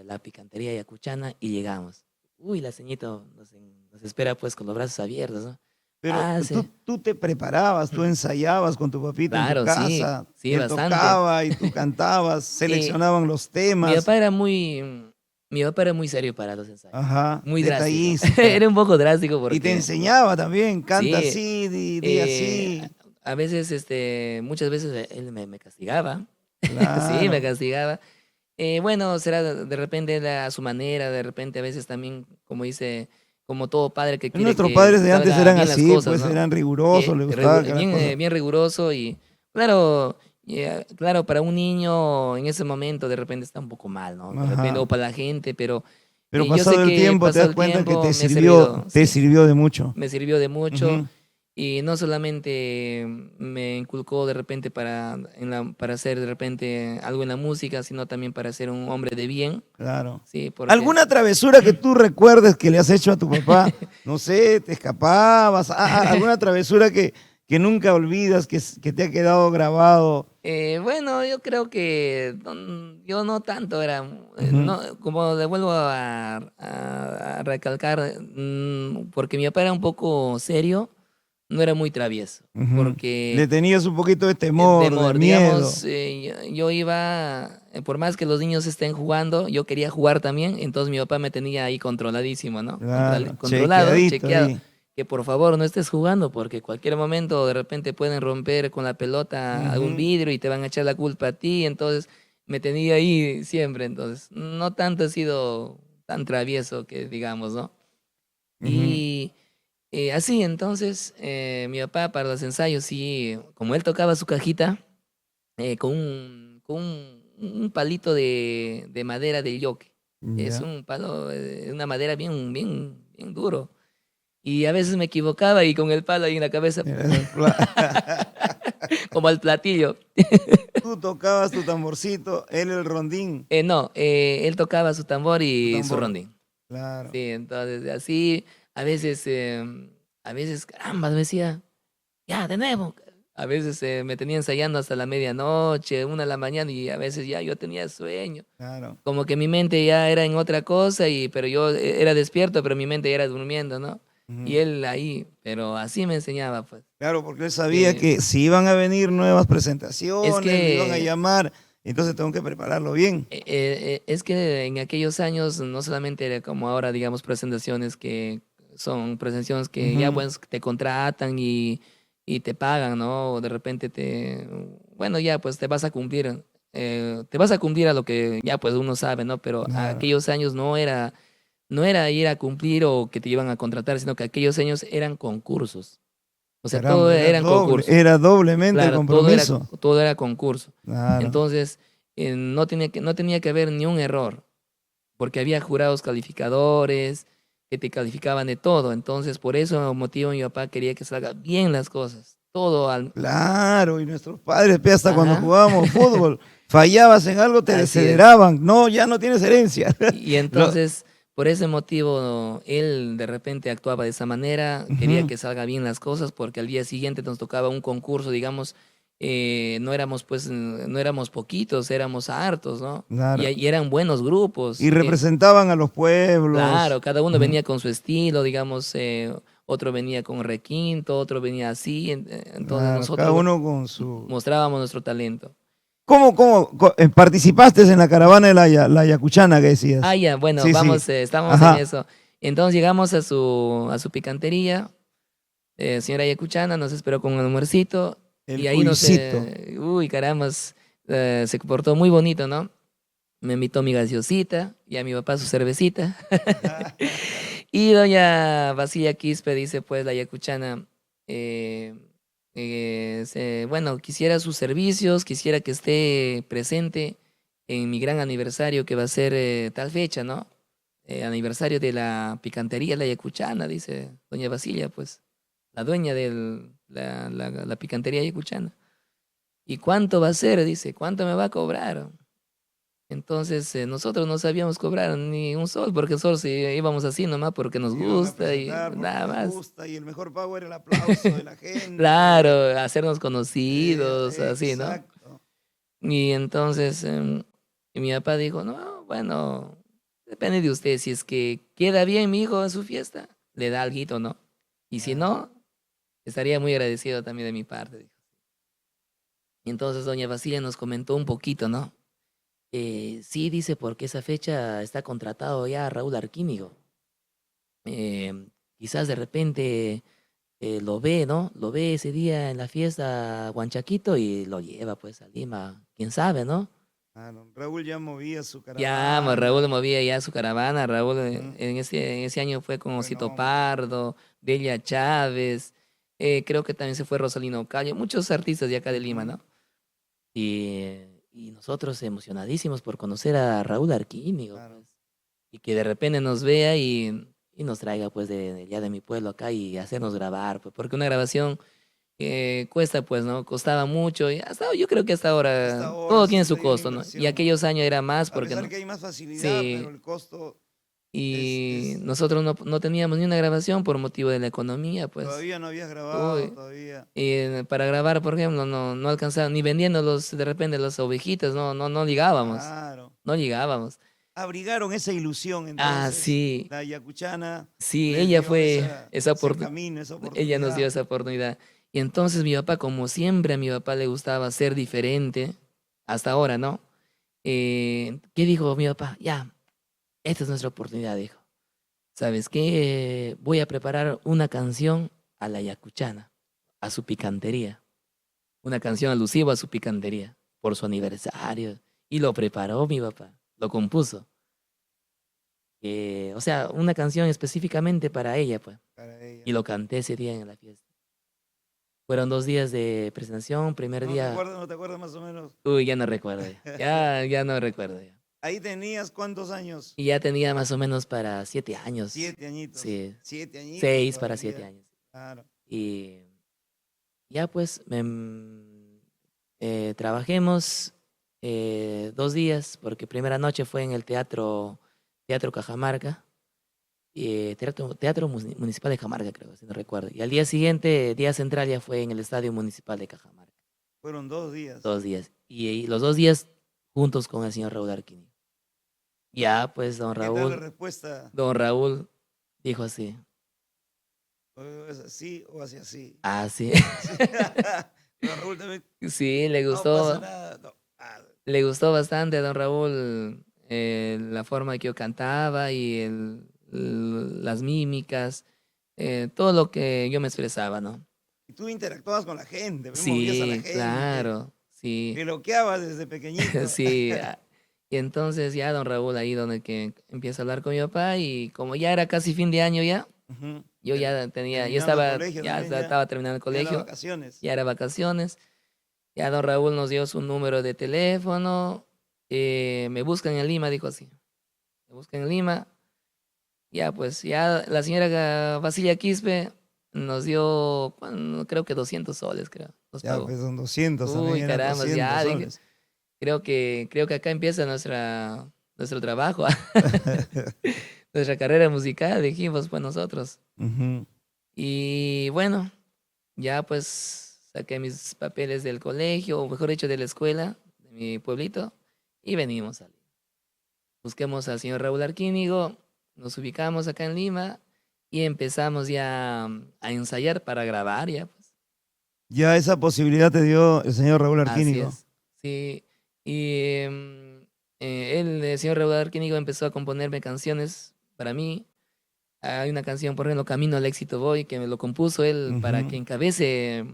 la picantería yacuchana y llegamos. Uy, la ceñito nos espera pues con los brazos abiertos, ¿no? Pero sí. tú te preparabas, tú ensayabas con tu papito Claro, en tu casa. sí, Él bastante. tocaba y tú cantabas, seleccionaban los temas. Mi papá era muy Mi papá era muy serio para los ensayos, Ajá, muy drástico. detallista. Era un poco drástico Y te porque enseñaba también, canta sí, así, di así. a veces, muchas veces él me castigaba. Sí, me Claro. castigaba. Bueno, será de repente a su manera, de repente a veces también, como dice, como todo padre que quiere Nuestros que padres de antes salga eran bien las así, cosas, pues ¿no? eran rigurosos, les gustaba que las Bien, cosas. bien riguroso y claro, claro, para un niño en ese momento de repente está un poco mal, ¿no? De repente, Ajá. o para la gente, pero Pero yo sé pasado el que tiempo te pasado das el cuenta que tiempo me ha servido, te sí, sirvió de mucho. me sirvió de mucho Ujú. y no solamente me inculcó de repente para hacer de repente algo en la música, sino también para ser un hombre de bien, Claro. sí, porque ¿Alguna travesura que tú recuerdes que le has hecho a tu papá? No sé, te escapabas. ¿Alguna travesura que nunca olvidas, que te ha quedado grabado? bueno, yo creo que yo no tanto era, Ujú, no, como le vuelvo a recalcar, porque mi papá era un poco serio, no era muy travieso, ujú. porque Le tenías un poquito de el temor, de temor, miedo. digamos, yo iba, por más que los niños estén jugando, yo quería jugar también, entonces mi papá me tenía ahí controladísimo, ¿no? Claro, Controlado, chequeadito chequeado, ahí. que por favor no estés jugando porque cualquier momento de repente pueden romper con la pelota algún Ujú, vidrio y te van a echar la culpa a ti, entonces me tenía ahí siempre, entonces no tanto he sido tan travieso que digamos, ¿no? ujú. Y así, entonces, mi papá para los ensayos, sí, como él tocaba su cajita, con un palito de madera del yoque. Es Ya. un palo, una madera bien duro. Y a veces me equivocaba y con el palo ahí en la cabeza, ¡pum! Como al platillo. Tú tocabas tu tamborcito, él el rondín, No, él tocaba su tambor tu y su tambor. rondín. Claro. Sí, entonces así, a veces, caramba, me decía, ya, de nuevo. A veces me tenía ensayando hasta la medianoche, 1 de la mañana, y a veces ya yo tenía sueño. Claro. Como que mi mente ya era en otra cosa, pero yo era despierto, pero mi mente ya era durmiendo, ¿no? Y Ujú. él ahí, pero así me enseñaba, pues. Claro, porque él sabía Sí. que si iban a venir nuevas Es presentaciones, lo iban a que, llamar, entonces tengo que prepararlo bien. es que en aquellos años no solamente era como ahora, digamos, presentaciones que son presentaciones que ya, Ujú. pues, te contratan y te pagan, ¿no? O de repente bueno, ya, pues, te vas a cumplir a lo que ya, pues, uno sabe, ¿no? Pero Claro. aquellos años no era ir a cumplir o que te iban a contratar, sino que aquellos años eran concursos. O sea, todo Caramba, eran concursos. era doblemente el Claro, compromiso. todo era concurso. Claro. Entonces, no tenía que haber ni un error, porque había jurados calificadores que te calificaban de todo. Entonces, por eso motivo mi papá quería que salga bien las cosas. Todo al... Claro, y nuestros padres, pe, hasta cuando Ajá, jugábamos fútbol, fallabas en algo, te así es. desheredaban. No, ya no tienes herencia. Y Lo- entonces, por ese motivo, él de repente actuaba de esa manera, quería Ujú. que salga bien las cosas, porque al día siguiente nos tocaba un concurso, digamos, no éramos poquitos, éramos hartos, ¿no? Claro. Y eran buenos Y grupos. representaban a los pueblos. Claro, cada uno Ujú. venía con su estilo, digamos, otro venía con requinto, otro venía así, entonces Claro, cada nosotros uno con su... mostrábamos nuestro talento. Participaste en la caravana de la Yacuchana que Ah, decías? ya, bueno, Sí, sí. vamos, estamos en Ajá. eso. Entonces llegamos a su picantería, señora Yacuchana nos esperó con un almuercito El y ahí cuisito. uy, caramba, se comportó muy bonito, ¿no? Me invitó mi gaseosita y a mi papá su cervecita. Y doña Basilia Quispe dice, pues, la yacuchana, eh, bueno, quisiera sus servicios, quisiera que esté presente en mi gran aniversario que va a ser tal fecha, ¿no? Aniversario de la picantería La Yacuchana, dice doña Basilia, pues, la dueña de la picantería yacuchana. ¿Y cuánto va a ser? Dice, ¿cuánto me va a cobrar? Entonces nosotros no sabíamos cobrar ni un sol, porque solo si íbamos así nomás porque nos Iban a gusta y presentar porque nada les más. gusta y el mejor pago era el aplauso de la gente. Claro, hacernos conocidos, así, ¿no? Exacto. Y entonces y mi papá dijo, no, bueno, depende de usted, si es que queda bien mi hijo en su fiesta, le da alguito, ¿no? Y si Claro. no, estaría muy agradecido también de mi parte, dijo. Y entonces doña Basilia nos comentó un poquito, ¿no? Sí, dice, porque esa fecha está contratado ya Raúl Arquínigo. Quizás de repente lo ve, ¿no? Lo ve ese día en la fiesta Huanchaquito y lo lleva pues a Lima. ¿Quién sabe, no? Claro, Raúl ya movía su Ya, Raúl caravana. movía ya su caravana. Raúl Ujú. en ese año fue con Buen Osito hombre. Pardo, Delia Chávez, creo que también se fue Rosalino Calle, muchos artistas de acá de Lima, Ujú. ¿no? Y nosotros emocionadísimos por conocer a Raúl Arquínigo, Claro. pues. Y que de repente nos vea y nos traiga pues ya de mi pueblo acá y hacernos grabar, pues, porque una grabación cuesta, pues, ¿no? Costaba mucho y hasta yo creo que hasta Hasta ahora ahora todo sí tiene su todavía la costo, ¿no? Y inversión, ¿no? aquellos años era más A porque pesar no. que hay más facilidad, pero Sí, el costo y es nosotros no teníamos ni una grabación por motivo de la economía, pues. todavía no habías grabado, Uy, todavía. y para grabar, por ejemplo, no alcanzaba, ni vendiendo de repente las ovejitas, no ligábamos, Claro. no ligábamos. Abrigaron esa ilusión, Ah, entonces sí, la yacuchana sí, les ella dio fue ese camino, esa ella nos dio oportunidad. esa oportunidad. Y entonces mi papá, como siempre a mi papá le gustaba ser diferente, hasta ahora, ¿no? ¿Qué dijo mi papá? Ya, esta es nuestra oportunidad, dijo. ¿Sabes qué? Voy a preparar una canción a la yacuchana, a su picantería. Una canción alusiva a su picantería, por su aniversario. Y lo preparó mi papá, lo compuso. O sea, una canción específicamente para ella, pues. Para ella. Y lo canté ese día en la fiesta. Fueron 2 días de presentación, primer día, No te acuerdas más o menos? uy, ya no recuerdo ya no recuerdo ya. Ahí tenías cuántos años? Y ya tenía más o menos para 7 años, 7 añitos. sí, 7 añitos 6 para 7 todavía. años. Claro. Y ya pues trabajemos 2 días, porque primera noche fue en el Teatro Cajamarca, Municipal de Cajamarca, creo, si no recuerdo. Y al día siguiente, día central, ya fue en el Estadio Municipal de Cajamarca. Fueron 2 días. 2 días. Y los 2 días juntos con el señor Raúl Arquini. Ya, pues, ¿Qué tal la respuesta? don Raúl dijo así. ¿Es así o hacia así? Ah, sí. Sí. Pero Raúl también, Sí, no pasa nada. No. le gustó bastante a don Raúl la forma que yo cantaba y las mímicas, todo lo que yo me expresaba, ¿no? Y tú interactuabas con la gente, movías a la Sí, gente, claro, sí, eloqueabas desde pequeñito. sí. Y entonces ya don Raúl ahí donde que empieza a hablar con mi papá y como ya era casi fin de año ya, Ujú. yo ya tenía, Terminando el colegio ya también, ya. estaba terminando el Ya las colegio, vacaciones. ya era vacaciones. Ya don Raúl nos dio su número de teléfono. Me buscan en Lima, dijo así. Me buscan en Lima. Ya, pues, ya la señora Basilia Quispe nos dio, creo que 200 soles, creo. Nos Ya, pagó. pues son 200 también, Uy, eran caramba, 200 ya, dije, soles. creo que acá empieza nuestro trabajo, nuestra carrera musical, dijimos, pues nosotros. Ujú. Y bueno, ya pues saqué mis papeles del colegio, o mejor dicho, de la escuela, de mi pueblito, y venimos a Lima. Busquemos al señor Raúl Arquínigo, nos ubicamos acá en Lima y empezamos ya a ensayar para grabar ya, pues. Ya esa posibilidad te dio el señor Raúl Así Arquínigo. es. Sí. Y el señor Raúl Arquínigo empezó a componerme canciones para mí. Hay una canción, por ejemplo, Camino al Éxito Voy, que me lo compuso él para que Ujú. encabece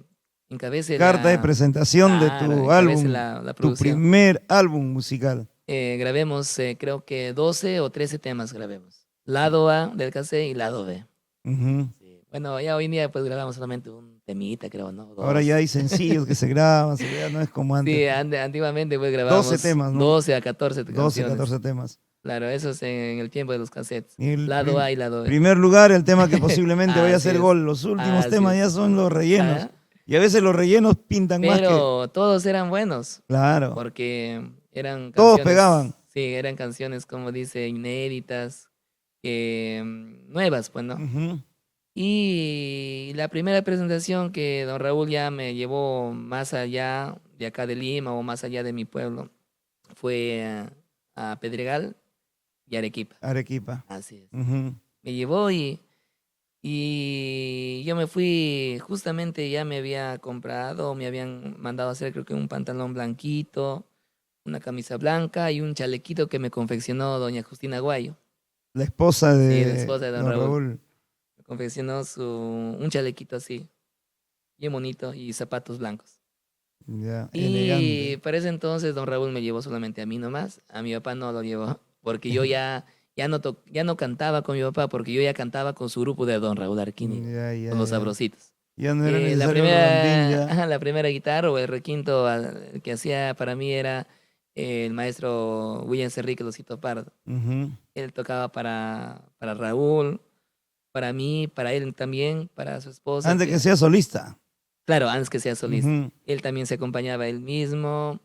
Carta de presentación de claro, tu encabece álbum, la tu producción. primer álbum musical. Grabemos, creo que 12 o 13 temas grabemos. Lado A del cassette y lado B. Ujú. Sí. Bueno, ya hoy en día pues grabamos solamente un temita, creo, ¿no? Ahora ya Dos. hay sencillos que se graban, ya no es como antes. Sí, antiguamente pues 12 grabábamos temas, ¿no? 12 a 14 12, canciones. 14 temas. Claro, eso es en el tiempo de los cassettes. Y el Lado A y lado B. primer lugar, el tema que posiblemente vaya a Así ser es, gol. Los últimos así temas ya es. son los rellenos. Ajá. Y a veces los rellenos pintan más que... Pero todos eran buenos, Claro. porque eran Todos canciones, pegaban. sí, eran canciones, como dice, inéditas, nuevas, pues, ¿no? Ujú. Y la primera presentación que don Raúl ya me llevó más allá de acá de Lima o más allá de mi pueblo fue a Pedregal y Arequipa. Arequipa. Así es. Ujú. Me llevó y yo me fui, justamente ya me había comprado, me habían mandado a hacer creo que un pantalón blanquito, una camisa blanca y un chalequito que me confeccionó doña Justina Guayo. La esposa Sí, de la esposa de don don Raúl. Raúl. Me confeccionó un chalequito así, bien bonito, y zapatos blancos. Ya, Y elegante. para ese entonces don Raúl me llevó solamente a mí nomás, a mi papá no lo llevó, porque yo ya no cantaba con mi papá, porque yo ya cantaba con su grupo de don Raúl Arquínigo, Ya, con ya, los ya. Sabrositos. Ya no era La necesario el rondín, primera, ya. ajá, la primera guitarra o el requinto que hacía para mí era el maestro William Enrique Losito Pardo. Ujú. Él tocaba para Raúl, para mí, para él también, para su esposa, Antes que que, sea solista. claro, antes que sea solista. Ujú. Él también se acompañaba él mismo,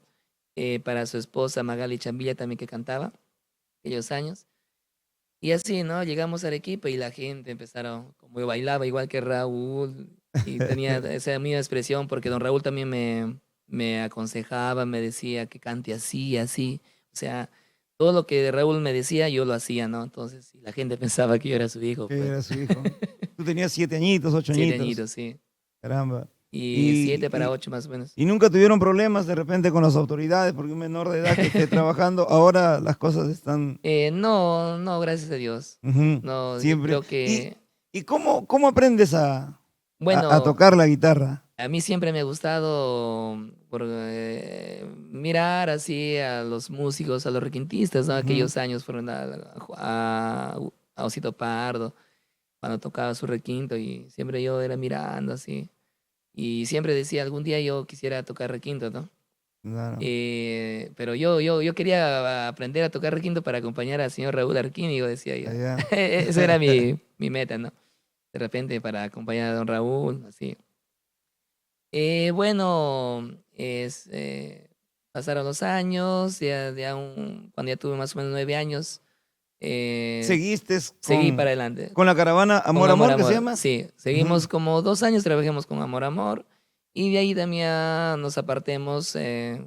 para su esposa Magali Chambilla también que cantaba aquellos años. Y así, ¿no? Llegamos a Arequipa y la gente empezaron, como yo bailaba igual que Raúl y tenía esa misma expresión porque don Raúl también me aconsejaba, me decía que cante así, así. O sea, todo lo que Raúl me decía yo lo hacía, ¿no? Entonces, si la gente pensaba que yo era su hijo, Que pues. era su hijo. Tú tenías 7 añitos, 8 Siete añitos. añitos, sí. Caramba. Y Y, siete para y, ocho más o menos. y nunca tuvieron problemas de repente con las autoridades porque un menor de edad que esté trabajando, ahora las cosas están No, no, gracias a Dios. ujú, No, yo siempre. creo que, ¿Y cómo aprendes a bueno, tocar la guitarra? a mí siempre me ha gustado mirar así a los músicos, a los requintistas, ¿no? Ujú. Aquellos años fueron a Osito Pardo, cuando tocaba su requinto y siempre yo era mirando así. Y siempre decía, algún día yo quisiera tocar requinto, ¿no? Claro. Pero yo quería aprender a tocar requinto para acompañar al señor Raúl Arquínigo, decía yo. Allá. Esa era mi meta, ¿no? De repente para acompañar a don Raúl, así. Bueno, pasaron los años, cuando ya tuve más o menos 9 años, eh, ¿Seguiste seguí para adelante. con la caravana Con Amor Amor Amor, que se Amor, llama? sí. Ujú. Seguimos como 2 años, trabajamos con Amor Amor. Y de ahí también nos apartemos,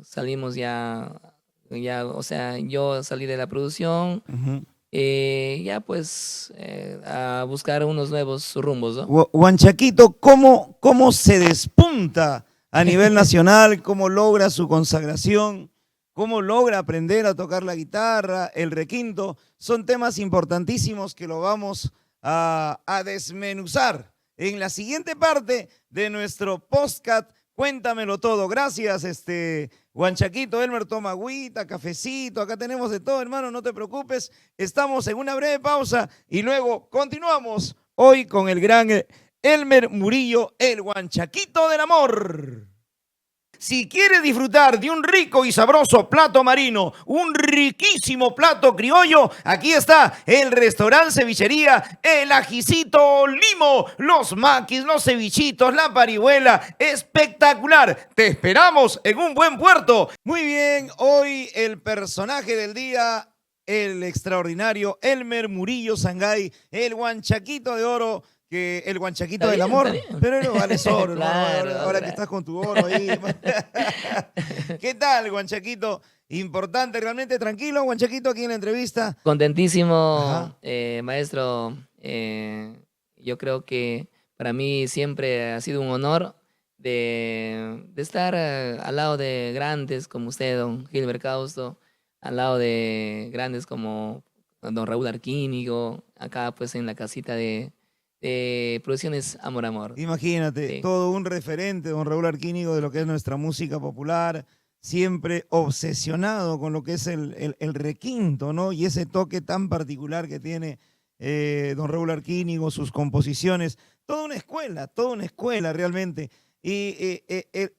salimos o sea, yo salí de la producción, Ujú. ya pues a buscar unos nuevos rumbos, ¿no? Huanchaquito, ¿cómo se despunta a nivel nacional? ¿Cómo logra su consagración? ¿Cómo logra aprender a tocar la guitarra, el requinto? Son temas importantísimos que lo vamos a desmenuzar en la siguiente parte de nuestro podcast. Cuéntamelo todo. Gracias, Huanchaquito. Elmer toma agüita, cafecito. Acá tenemos de todo, hermano. No te preocupes. Estamos en una breve pausa y luego continuamos hoy con el gran Elmer Murillo, el Huanchaquito del amor. Si quieres disfrutar de un rico y sabroso plato marino, un riquísimo plato criollo, aquí está el restaurante cevichería El Ajicito Limo. Los maquis, los cevichitos, la parihuela, espectacular. Te esperamos en un buen puerto. Muy bien, hoy el personaje del día, el extraordinario Elmer Murillo Sangay, el Huanchaquito de oro, que el Huanchaquito Está del bien, está amor, bien. pero no vales oro, hermano, Claro, ahora que estás con tu oro ahí. ¿Qué tal, Huanchaquito? Importante, realmente tranquilo, Huanchaquito, aquí en la entrevista. Contentísimo, Ajá. maestro. Yo creo que para mí siempre ha sido un honor de estar al lado de grandes como usted, don Gilbert Causto, al lado de grandes como don Raúl Arquínigo, acá pues en la casita de Producciones Amor Amor. Imagínate, Sí. todo un referente, don Raúl Arquínigo, de lo que es nuestra música popular, siempre obsesionado con lo que es el requinto, ¿no? Y ese toque tan particular que tiene don Raúl Arquínigo, sus composiciones, toda una escuela realmente. Y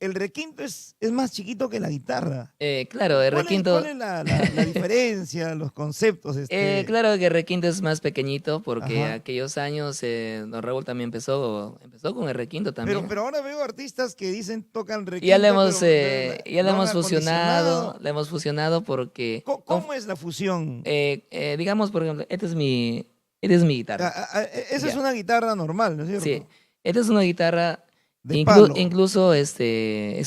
el requinto es más chiquito que la guitarra. Claro, el ¿Cuál requinto. es la diferencia, los conceptos? Claro que requinto es más pequeñito porque Ajá. aquellos años don Raúl también empezó con el requinto también. Pero ahora veo artistas que dicen tocan requinto, pero Ya le lo han hemos fusionado, acondicionado. le hemos fusionado porque, ¿Cómo es la fusión? digamos, por ejemplo, esta es mi guitarra, Esa es ya, una guitarra normal, ¿no es sí, cierto? esta es una guitarra, De palo, incluso es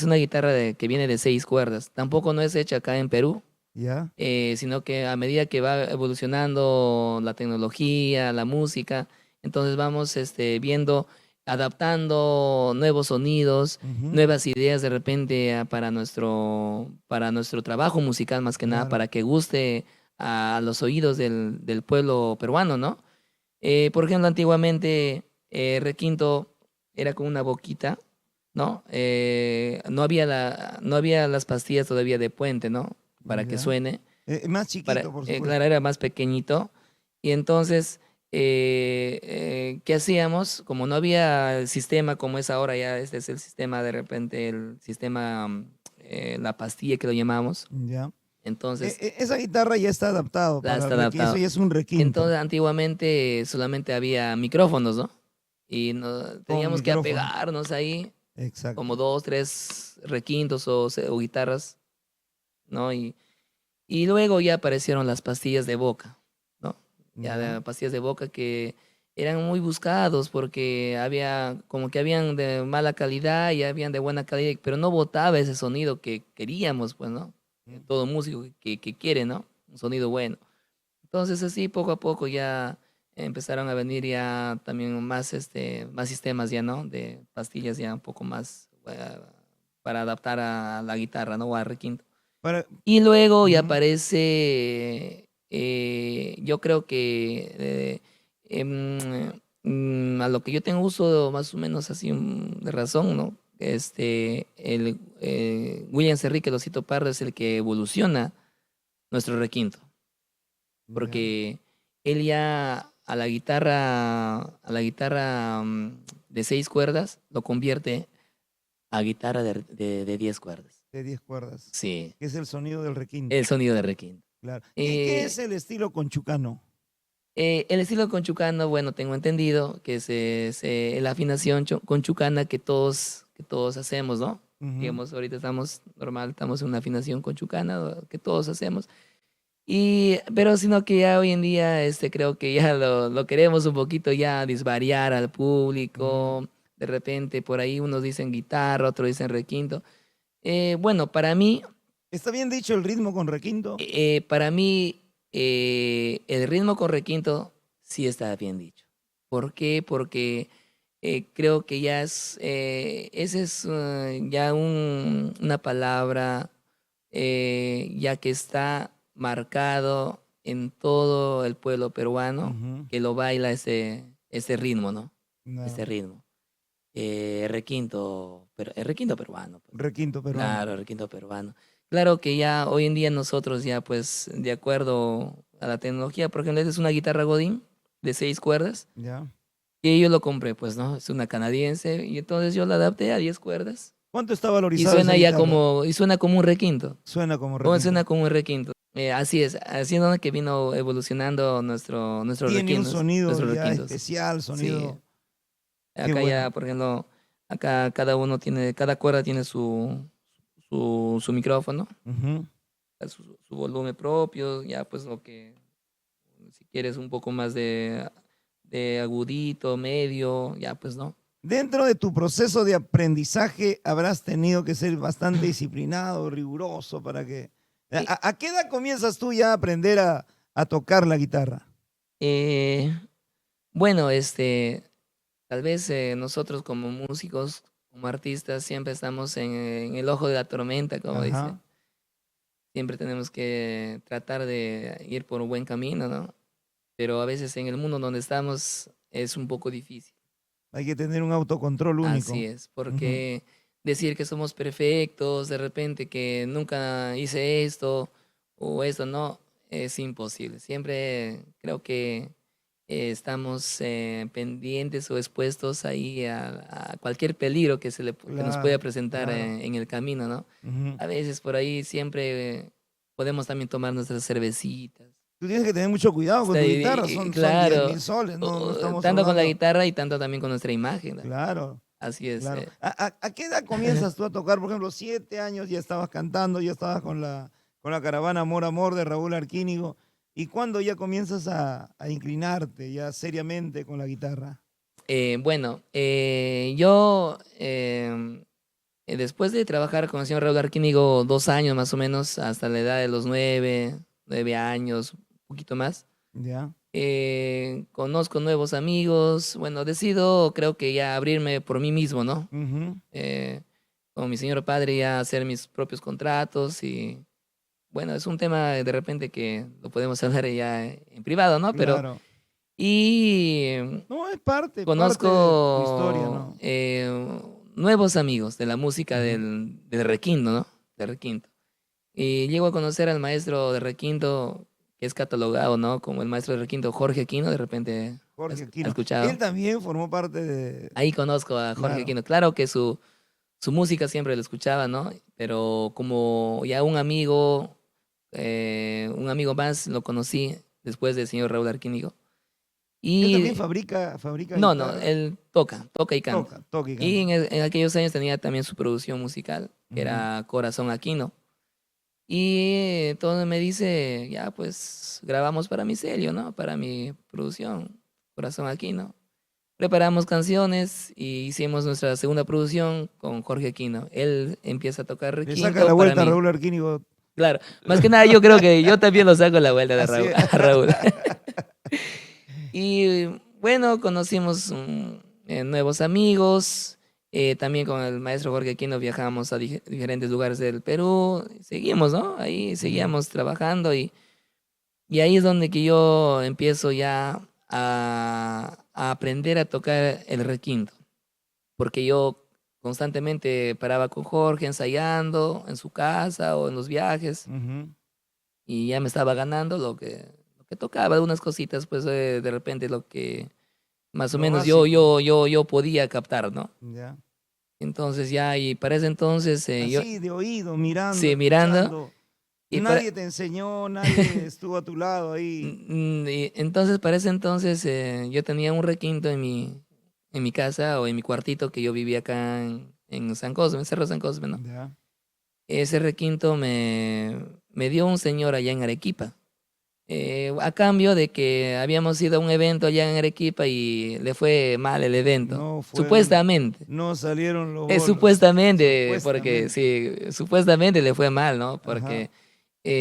una guitarra que viene de 6 cuerdas, tampoco no es hecha acá en Perú, ¿ya? sino que a medida que va evolucionando la tecnología, la música, entonces vamos viendo adaptando nuevos sonidos, Ujú. nuevas ideas de repente para nuestro trabajo musical, más que nada, Claro. para que guste a los oídos del pueblo peruano, ¿no? Por ejemplo, antiguamente requinto era con una boquita, ¿no? No había las pastillas todavía de puente, ¿no? Para que Ya. suene. Más chiquito, por Claro, supuesto. era más pequeñito. Y entonces, ¿qué hacíamos? Como no había el sistema como es ahora, ya este es el sistema, de repente, el sistema, la pastilla que lo llamamos. Ya. Entonces, Esa guitarra ya está adaptado la para está el requinto. Eso adaptado. ya es un requinto Entonces, antiguamente solamente había micrófonos, ¿no? Y con teníamos que micrófono. apegarnos ahí como Exacto. dos, tres requintos o guitarras, ¿no? Y luego ya aparecieron las pastillas de boca, ¿no? Ya Ya. de pastillas de boca que eran muy buscados porque había, como que habían de mala calidad y habían de buena calidad, pero no botaba ese sonido que queríamos, pues, ¿no? Todo músico que quiere, ¿no? Un sonido bueno. Entonces así poco a poco ya empezaron a venir ya también más, más sistemas ya, ¿no? De pastillas ya un poco más para adaptar a la guitarra, ¿no? O a requinto. Para, Y luego ya ujú. aparece, yo creo que a lo que yo tengo uso más o menos así de razón, ¿no? William Serrique Losito Pardo es el que evoluciona nuestro requinto, Ya. porque él ya a la guitarra de 6 cuerdas lo convierte a guitarra de 10 cuerdas. De 10 cuerdas. Sí, Que es el sonido del el requinto. sonido de requinto. Claro. ¿Qué Eh, es el estilo conchucano? el estilo conchucano, bueno, tengo entendido que la afinación conchucana que todos hacemos, ¿no? Ujú. Digamos, ahorita estamos en una afinación conchucana que todos hacemos. Pero sino que ya hoy en día creo que ya lo queremos un poquito ya disvariar al Ujú. público. De repente por ahí unos dicen guitarra, otros dicen requinto. Bueno, ¿Está bien dicho el ritmo con requinto? para mí el ritmo con requinto sí está bien dicho. ¿Por qué? Porque creo que esa es ya una palabra ya que está marcado en todo el pueblo peruano Ujú. que lo baila ese ritmo, ¿no? No, Ese ritmo. Requinto peruano, pues. requinto peruano. Claro, requinto peruano. Claro que ya hoy en día nosotros ya pues de acuerdo a la tecnología, por ejemplo, esta es una guitarra Godín de 6 cuerdas ¿Ya? y yo lo compré, pues, ¿no? Es una canadiense y entonces yo la adapté a 10 cuerdas ¿Cuánto está y valorizada esa suena ya guitarra? como un requinto. Suena como ¿Cómo suena requinto. como un requinto? Así es donde que vino evolucionando nuestros Tiene un requintos, sonido nuestros ya requintos. especial, Sí, sonido. Qué acá ya, bueno. por ejemplo, acá cada cuerda tiene su micrófono, Ujú. su volumen propio, ya pues lo que, si quieres un poco más de agudito, medio, ya pues no. Dentro de tu proceso de aprendizaje habrás tenido que ser bastante disciplinado, riguroso para que... Eh, ¿A qué edad comienzas tú ya a aprender a tocar la guitarra? eh, bueno, tal vez nosotros como músicos, como artistas, siempre estamos en el ojo de la tormenta, como dice. Ajá. Siempre tenemos que tratar de ir por un buen camino, ¿no? Pero a veces en el mundo donde estamos es un poco difícil. Hay que tener un autocontrol Así único. es, Ujú. porque decir que somos perfectos, de repente que nunca hice esto o esto, no, es imposible. Siempre creo que estamos pendientes o expuestos ahí a cualquier peligro que nos pueda Claro, presentar claro. en el camino, ¿no? Ujú. A veces por ahí siempre podemos también tomar nuestras cervecitas. Tú tienes que tener mucho cuidado con tu guitarra, son 10 Claro, mil soles, no estamos tanto con la hablando. guitarra y tanto también con nuestra imagen, ¿no? Claro, Así es. claro. ¿A qué edad comienzas tú a tocar? Por ejemplo, 7 años ya estabas cantando, ya estabas con la caravana Amor, Amor de Raúl Arquínigo. ¿Y cuándo ya comienzas a inclinarte ya seriamente con la guitarra? Bueno, yo después de trabajar con el señor Raúl Arquínigo 2 años más o menos, hasta la edad de los 9 años, un poquito más, ¿Ya? conozco nuevos amigos, bueno, decido creo que ya abrirme por mí mismo, ¿no? Ujú. Con mi señor padre ya hacer mis propios contratos y bueno, es un tema de repente que lo podemos hablar ya en privado, ¿no? Pero, Claro. y No, es parte de tu historia, conozco ¿no? nuevos amigos de la música Ujú. del requinto, ¿no? De requinto. Y llego a conocer al maestro de requinto, que es catalogado, ¿no? Como el maestro de requinto Jorge Aquino, de repente Jorge has Aquino. Él escuchado. también formó parte de... Ahí conozco a Jorge Claro. Aquino. Claro que su música siempre la escuchaba, ¿no? Pero como ya un amigo más lo conocí después del señor Raúl Arquínigo. Él también Y fabrica no, guitarras. él toca y canta. Toca y Y canta. en aquellos años tenía también su producción musical, que Ujú. era Corazón Aquino. Y entonces me dice, ya pues grabamos para mi sello, ¿no? Para mi producción, Corazón Aquino. Preparamos canciones y hicimos nuestra segunda producción con Jorge Aquino. Él empieza a tocar Le saca la requinto para vuelta a mí. Raúl Arquínigo. Claro, más que nada yo creo que yo también lo saco la vuelta de Así. Raúl, a Raúl. Y bueno, conocimos nuevos amigos. También con el maestro Jorge Aquino viajamos a diferentes lugares del Perú. Seguimos, ¿no? Ahí Ujú. seguíamos trabajando y ahí es donde que yo empiezo ya a aprender a tocar el requinto. Porque yo constantemente paraba con Jorge ensayando en su casa o en los viajes Ujú. y ya me estaba ganando lo que tocaba, algunas cositas, pues de repente lo que más o Lo menos básico. yo podía captar, ¿no? Ya. Entonces ya, y para ese entonces yo, Así, de oído, mirando, sí, mirando, escuchando. y para, Nadie te enseñó, nadie estuvo a tu lado ahí. y entonces para ese entonces yo tenía un requinto en mi casa o en mi cuartito que yo vivía acá en San Cosme, en Cerro San Cosme, ¿no? Ya. Ese requinto me dio un señor allá en Arequipa. A cambio de que habíamos ido a un evento allá en Arequipa y le fue mal el evento. No fueron, Supuestamente. no salieron los bolos. Supuestamente, porque Supuestamente. sí, supuestamente le fue mal, ¿no? Ajá. Porque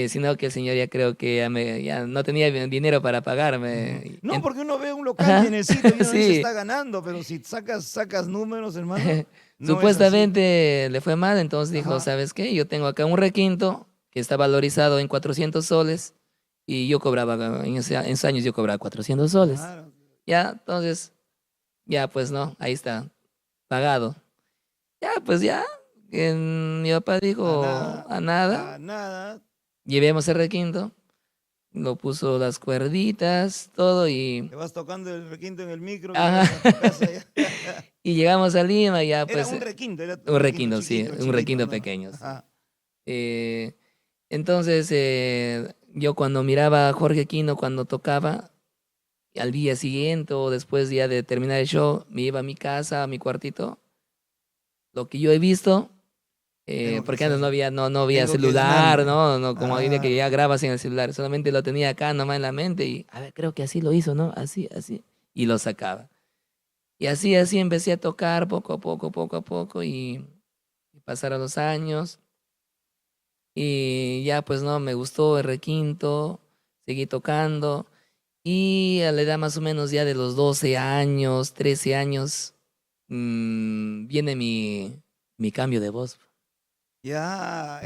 sino que el señor ya creo que ya no tenía dinero para Ujú. pagarme. No, porque uno ve un local Ajá, llenecito y uno dice sí. está ganando, pero si sacas números, hermano, no es así. Supuestamente le fue mal, entonces dijo, Ajá. ¿sabes qué? Yo tengo acá un requinto que está valorizado en 400 soles y yo cobraba, en esos años yo cobraba 400 soles. Claro. Ya, entonces, ya pues no, ahí está, pagado. Ya, pues ya, mi papá A dijo, nada, a nada, a nada. llevemos el requinto, lo puso las cuerditas, todo y... Te vas tocando el requinto en el micro, Ajá. llegas a tu casa ya. Y llegamos a Lima, ya Era pues, un requinto, era un un requinto requinto, sí, chiquito, un chiquito, requinto ¿no? pequeño, sí. Ajá. Eh, entonces, yo cuando miraba a Jorge Aquino cuando tocaba, al día siguiente o después ya de terminar el show, me iba a mi casa, a mi cuartito, lo que yo he visto, Tengo que porque antes hacer, no había tengo que celular, ganarme. ¿no? No, como hoy día que Claro. ya grabas en el celular, solamente lo tenía acá nomás en la mente y, a ver, creo que así lo hizo, ¿no? Así, así, y lo sacaba. Y así empecé a tocar poco a poco y pasaron los años. Y ya pues no, me gustó el requinto, seguí tocando y a la edad más o menos ya de los 12 años, 13 años, viene mi cambio de voz. Ya,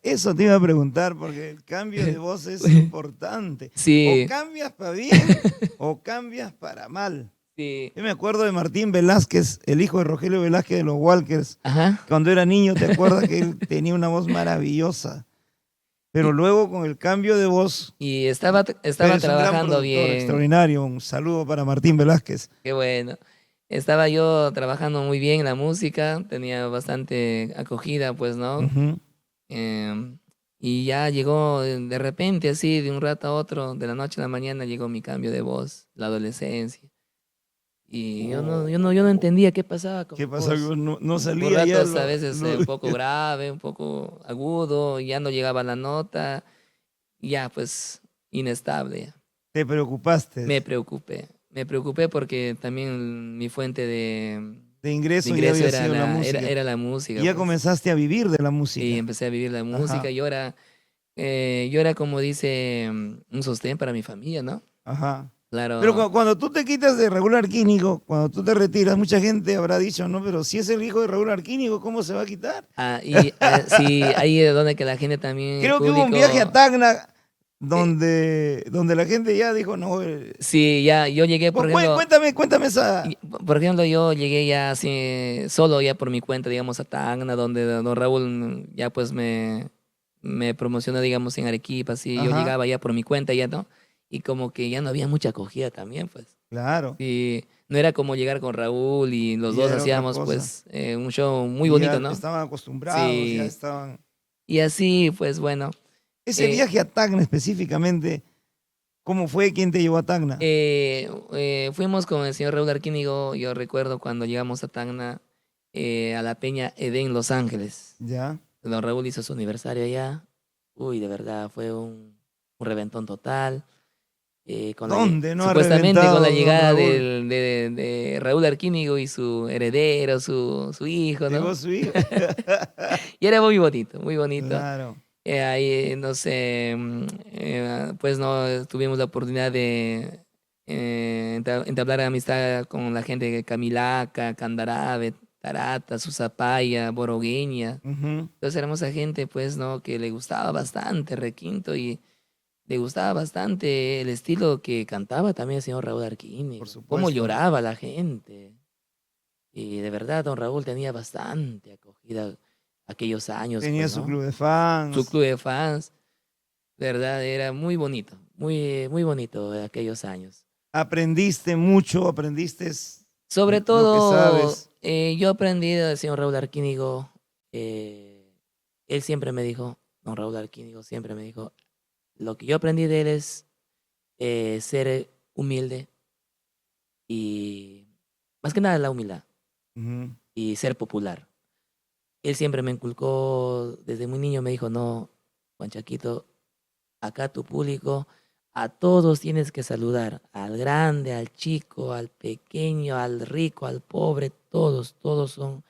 eso te iba a preguntar, porque el cambio de voz es importante. O Sí, cambias para bien o cambias para mal. sí, Yo me acuerdo de Martín Velázquez, el hijo de Rogelio Velázquez de los Walkers. ajá. Cuando era niño, ¿te acuerdas que él tenía una voz maravillosa? Pero Y, luego con el cambio de voz, y pero estaba es un gran trabajando productor, bien, extraordinario. Un saludo para Martín Velázquez. qué bueno. Estaba yo trabajando muy bien en la música, tenía bastante acogida, pues, ¿no? Ujú. Em, y ya llegó de repente, así, de un rato a otro, de la noche a la mañana, llegó mi cambio de voz, la adolescencia. Y yo no entendía qué pasaba con ¿Qué mi pasa? voz. No Por salía ya ratos a veces un poco ya grave, un poco agudo, ya no llegaba la nota, y ya pues inestable. Ya. te preocupaste. Me preocupé porque también mi fuente De de ingreso ya ingreso había sido la música. era la Y música, ya pues. comenzaste a vivir de la Y música. empecé a vivir la música Ajá. y ahora yo era como dice un sostén para mi familia, ¿no? Ajá. Claro. Pero cuando tú te quitas de Raúl Arquínigo, cuando tú te retiras, mucha gente habrá dicho, no, pero si es el hijo de Raúl Arquínigo, ¿cómo se va a quitar? Sí, ahí es donde que la gente también, el Creo que hubo un viaje a público, Tacna eh, donde la gente ya dijo, no. sí, ya, yo llegué, por ejemplo, Cuéntame esa. por ejemplo, yo llegué ya así, solo ya por mi cuenta, digamos, a Tacna, donde don Raúl ya pues me promocionó, digamos, en Arequipa, así, yo Ajá, llegaba ya por mi cuenta, ya, ¿no? Y como que ya no había mucha acogida también, pues. claro. Y no era como llegar con Raúl y los Y dos era otra hacíamos, cosa. pues, un show muy Y ya bonito, ¿no? estaban acostumbrados, ya Sí, estaban. y así, pues, bueno. Ese eh, viaje a Tacna específicamente, ¿cómo fue? ¿Quién te llevó a Tacna? Fuimos con el señor Raúl Arquínigo, yo recuerdo cuando llegamos a Tacna, a la Peña Edén, Los Ángeles. Ya. Don Raúl hizo su aniversario allá. Uy, de verdad, fue un reventón total. ¿Dónde no ha Supuestamente con la reventado don llegada Raúl? de Raúl Arquínigo y su heredero, su hijo, Llegó ¿no? su hijo. Y era muy bonito, muy bonito. Claro. Ahí, no sé, pues no tuvimos la oportunidad de entablar amistad con la gente de Camilaca, Candarave, Tarata, Susapaya, Borogueña. Ujú, Entonces éramos a gente, pues, ¿no? Que le gustaba bastante Requinto y le gustaba bastante el estilo que cantaba también el señor Raúl por Arquínigo. Cómo supuesto. lloraba la gente. Y de verdad, don Raúl tenía bastante acogida aquellos años, Tenía pues, su ¿no? club de Su fans. club de fans, de verdad, era muy bonito, muy bonito aquellos años. Aprendiste mucho, aprendiste Sobre lo que todo, sabes. yo aprendí del señor Raúl Arquínigo, él siempre me dijo, don Raúl Arquínigo siempre me dijo, lo que yo aprendí de él es ser humilde y más que nada la humildad Ujú. y ser popular. Él siempre me inculcó, desde muy niño me dijo, no, Juan Chaquito, acá tu público, a todos tienes que saludar, al grande, al chico, al pequeño, al rico, al pobre, todos son,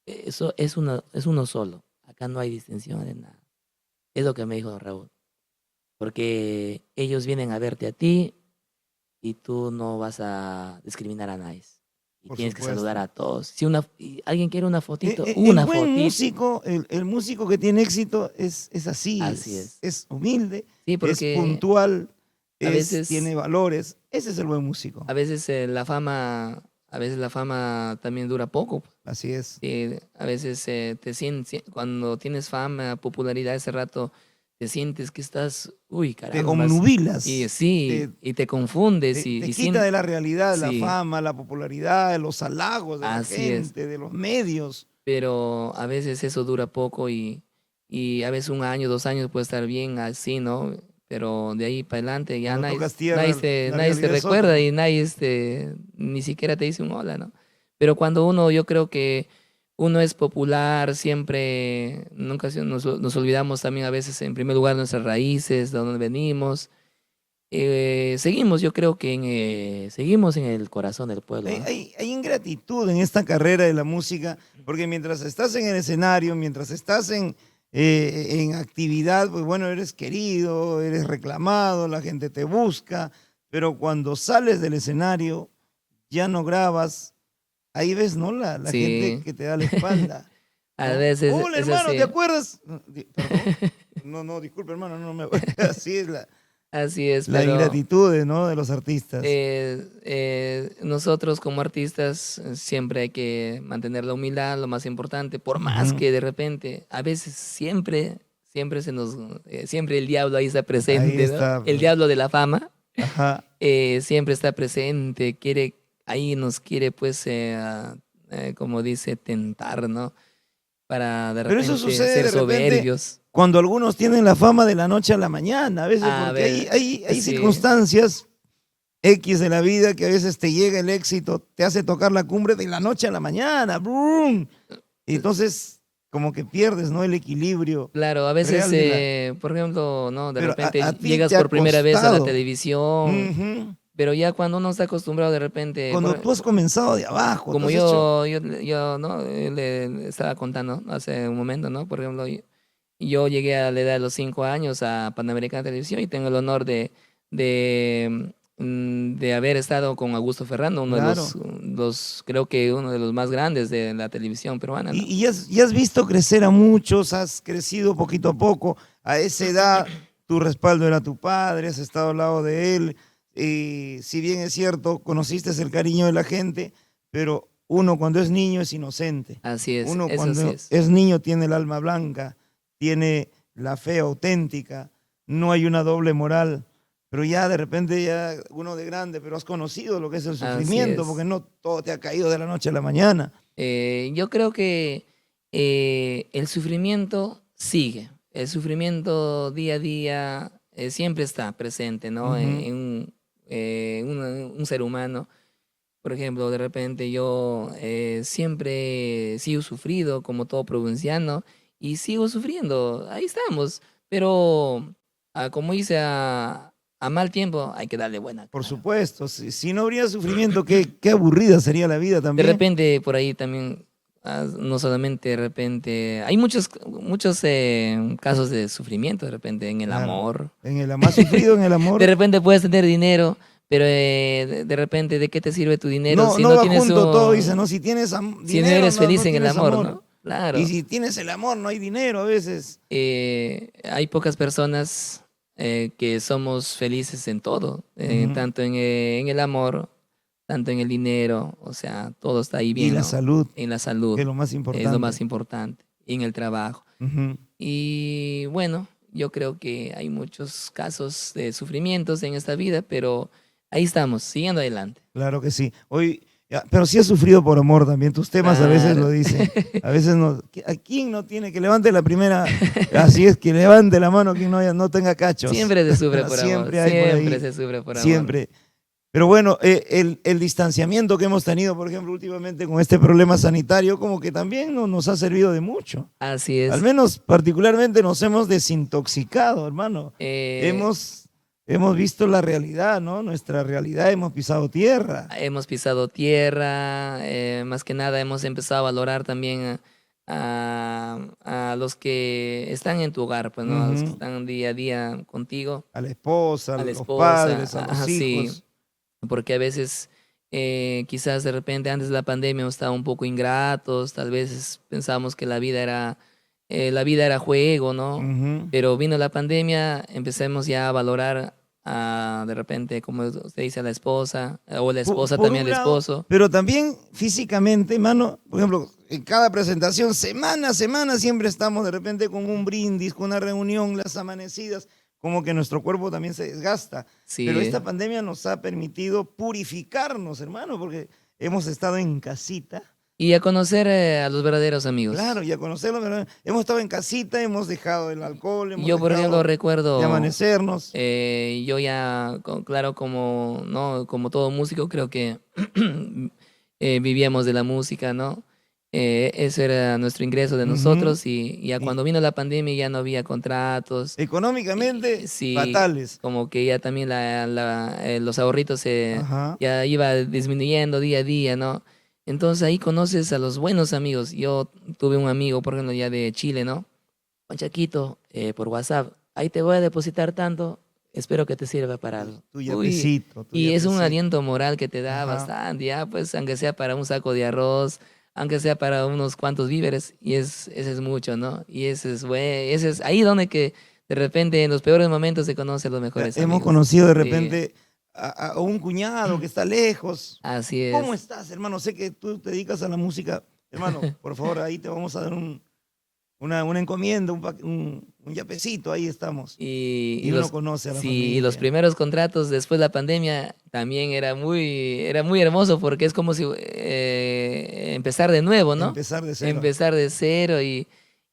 eso es uno solo, acá no hay distinción de nada. Es lo que me dijo don Raúl, porque ellos vienen a verte a ti y tú no vas a discriminar a nadie. Y Por tienes que saludar supuesto. a todos. Si y alguien quiere El una buen fotito, músico, el músico que tiene éxito es así, así es. es humilde, Sí, es porque puntual, a veces tiene valores. Ese es el buen músico. a veces a veces la fama también dura poco. Así es. A veces te sientes, cuando tienes fama, popularidad, ese rato te sientes que estás, uy, Te caramba, y omnubilas, sí, y te confundes te y quita de la realidad la sí, fama, la popularidad, los halagos de la así es. gente, de los medios. Pero a veces eso dura poco y a veces un año, 2 años puede estar bien así, ¿no? Pero de ahí para adelante ya Cuando tocas tierra, la nadie te realidad es recuerda otra. y nadie ni siquiera te dice un hola, ¿no? Pero cuando yo creo que uno es popular, siempre, nunca nos olvidamos también a veces en primer lugar nuestras raíces, de dónde venimos. Seguimos, yo creo que seguimos en el corazón del pueblo, ¿ah? Hay ingratitud en esta carrera de la música, porque mientras estás en el escenario, mientras estás en actividad, pues bueno, eres querido, eres reclamado, la gente te busca, pero cuando sales del escenario, ya no grabas, ahí ves, ¿no? La gente Sí, que te da la espalda, a ¿no? veces Hola, es hermano, ¿te así. acuerdas? No, ¿Perdón? No, no, disculpe, hermano, no me... Así es Así es, la pero ingratitudes, ¿no? De los artistas. nosotros como artistas siempre hay que mantener la humildad, lo más importante, por más Ujú. que de repente, a veces siempre el diablo ahí está Ahí presente, ¿no? está, El pues. diablo de la fama Ajá. siempre está presente, ahí nos quiere pues, como dice, tentar, ¿no? Para de Pero eso repente sucede ser de repente soberbios. cuando algunos tienen la fama de la noche a la mañana, a veces, A porque ver, hay sí, circunstancias X de la vida que a veces te llega el éxito, te hace tocar la cumbre de la noche a la mañana, ¡brum! Y entonces como que pierdes, ¿no? El equilibrio claro, a veces, real de la... por ejemplo, ¿no? De Pero a repente ti llegas te ha por primera vez a la costado. televisión, Ujú. pero ya cuando uno está acostumbrado de repente, Cuando tú has comenzado de abajo, tú como has hecho... yo, ¿no? Le estaba contando hace un momento, ¿no? Por ejemplo, yo llegué a la edad de los 5 años a Panamericana Televisión y tengo el honor de de haber estado con Augusto Ferrando, uno de Claro. creo que uno de los más grandes de la televisión peruana, ¿no? Y has visto crecer a muchos, has crecido poquito a poco. A esa edad, tu respaldo era tu padre, has estado al lado de él. Si bien es cierto, conociste el cariño de la gente, pero uno cuando es niño es inocente. Así es, Uno eso sí cuando es. es niño tiene el alma blanca, tiene la fe auténtica, no hay una doble moral. Pero ya de repente ya uno de grande, pero has conocido lo que es el Así sufrimiento, es. porque no todo te ha caído de la noche a la mañana. Yo creo que el sufrimiento sigue. El sufrimiento día a día siempre está presente, ¿no? Ujú. Un ser humano. Por ejemplo, de repente yo siempre sigo sufrido como todo provinciano y sigo sufriendo. Ahí estamos. Pero, como dice, a mal tiempo hay que darle buena Por cara. supuesto, si no habría sufrimiento, qué aburrida sería la vida De también. repente por ahí también, no solamente de repente, hay muchos casos de sufrimiento de repente en el Claro. amor. En el más sufrido en el De amor, repente puedes tener dinero, pero de repente, ¿de qué te sirve tu dinero no, si no no va tienes junto todo, dice, ¿no? Si tienes si no dinero, eres no, feliz no en el tienes amor, amor. ¿no? Y Claro. si tienes el amor, no hay dinero a veces. Hay pocas personas que somos felices en todo, Ujú. tanto en el amor, tanto en el dinero, o sea, todo está ahí Y bien, la ¿no? salud, En la que salud es lo más es lo más importante. importante, y en el trabajo. Ujú. Y bueno, yo creo que hay muchos casos de sufrimientos en esta vida, pero ahí estamos, siguiendo adelante. Claro que sí. Hoy, pero sí has sufrido por amor también. Tus temas a veces Claro. lo dicen. A veces no. ¿A quién no tiene que levante la primera? Así es, que levante la mano quien no tenga cachos. Siempre se sufre por amor, Siempre hay por siempre ahí. se sufre por amor. Siempre. Pero bueno, el distanciamiento que hemos tenido, por ejemplo, últimamente con este problema sanitario, como que también nos ha servido de mucho. Así Al es. menos particularmente nos hemos desintoxicado, hermano. Eh, Hemos visto la realidad, ¿no? Nuestra realidad, hemos pisado tierra. Hemos pisado tierra, más que nada hemos empezado a valorar también a los que están en tu hogar, pues, ¿no? A los que Ujú. están día a día contigo, A la esposa, a a la los esposa, padres, a los sí, hijos. porque a veces quizás de repente antes de la pandemia hemos estado un poco ingratos, tal vez pensábamos que la vida era juego, ¿no? Ujú. Pero vino la pandemia, empecemos ya a valorar de repente, como usted dice, a la esposa, o la esposa Por también un al lado, esposo. pero también físicamente, mano, por ejemplo, en cada presentación, semana a semana, siempre estamos de repente con un brindis, con una reunión, las amanecidas, como que nuestro cuerpo también se desgasta. Pero Sí, esta pandemia nos ha permitido purificarnos, hermano, porque hemos estado en casita. y a conocer a los verdaderos Claro, amigos. y a conocerlo, ¿verdad? Hemos estado en casita, hemos dejado el alcohol, hemos Yo, por ejemplo, dejado de recuerdo, amanecernos. yo ya, claro, como, ¿no? Como todo músico, creo que vivíamos de la música, ¿no? Eso era nuestro ingreso de Ujú. nosotros y ya Y cuando vino la pandemia ya no había contratos. Y económicamente, sí, fatales. como que ya también los ahorritos Ajá. ya iba disminuyendo día a día, ¿no? Entonces ahí conoces a los buenos amigos. Yo tuve un amigo, por ejemplo, ya de Chile, ¿no? Juan Chaquito, por WhatsApp, ahí te voy a depositar tanto, espero que te sirva para algo. Tu Uy, yapecito, tu y es un yapecito. aliento moral que te da Ajá. bastante, ya, pues, aunque sea para un saco de arroz, aunque sea para unos cuantos víveres, y ese es mucho, ¿no? Y ese es ahí donde que de repente en los peores momentos se conocen los mejores Hemos amigos. conocido de Sí, repente a un cuñado que está lejos. así ¿Cómo es. estás, hermano? Sé que tú te dedicas a la música. Hermano, por favor, ahí te vamos a dar una encomienda, un yapecito, ahí estamos. Y Y uno los, conoce a la sí, y los familia. primeros contratos después de la pandemia también era muy hermoso porque es como si empezar de nuevo, ¿no? Empezar de cero. Empezar de cero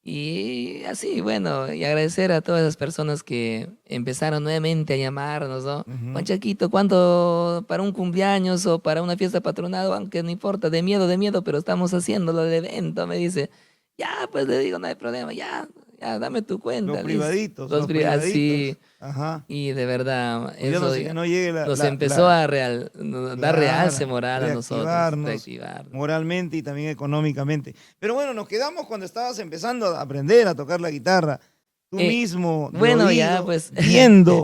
y así, bueno, y agradecer a todas esas personas que empezaron nuevamente a llamarnos, ¿no? Juan Ujú. Chaquito, ¿cuánto para un cumpleaños o para una fiesta patronal? Aunque no importa, de miedo, pero estamos haciéndolo del evento, me dice. Ya, pues le digo, no hay problema, ya, dame tu cuenta, listo. Los Así, privaditos. Ajá. y de verdad, eso Cuidándose que no llegue nos empezó a dar realce claro, moral a nosotros, reactivarnos reactivarnos. moralmente y también económicamente. Pero bueno, nos quedamos cuando estabas empezando a aprender a tocar la guitarra. Tú Eh, mismo, de bueno, ya oído, pues, viendo.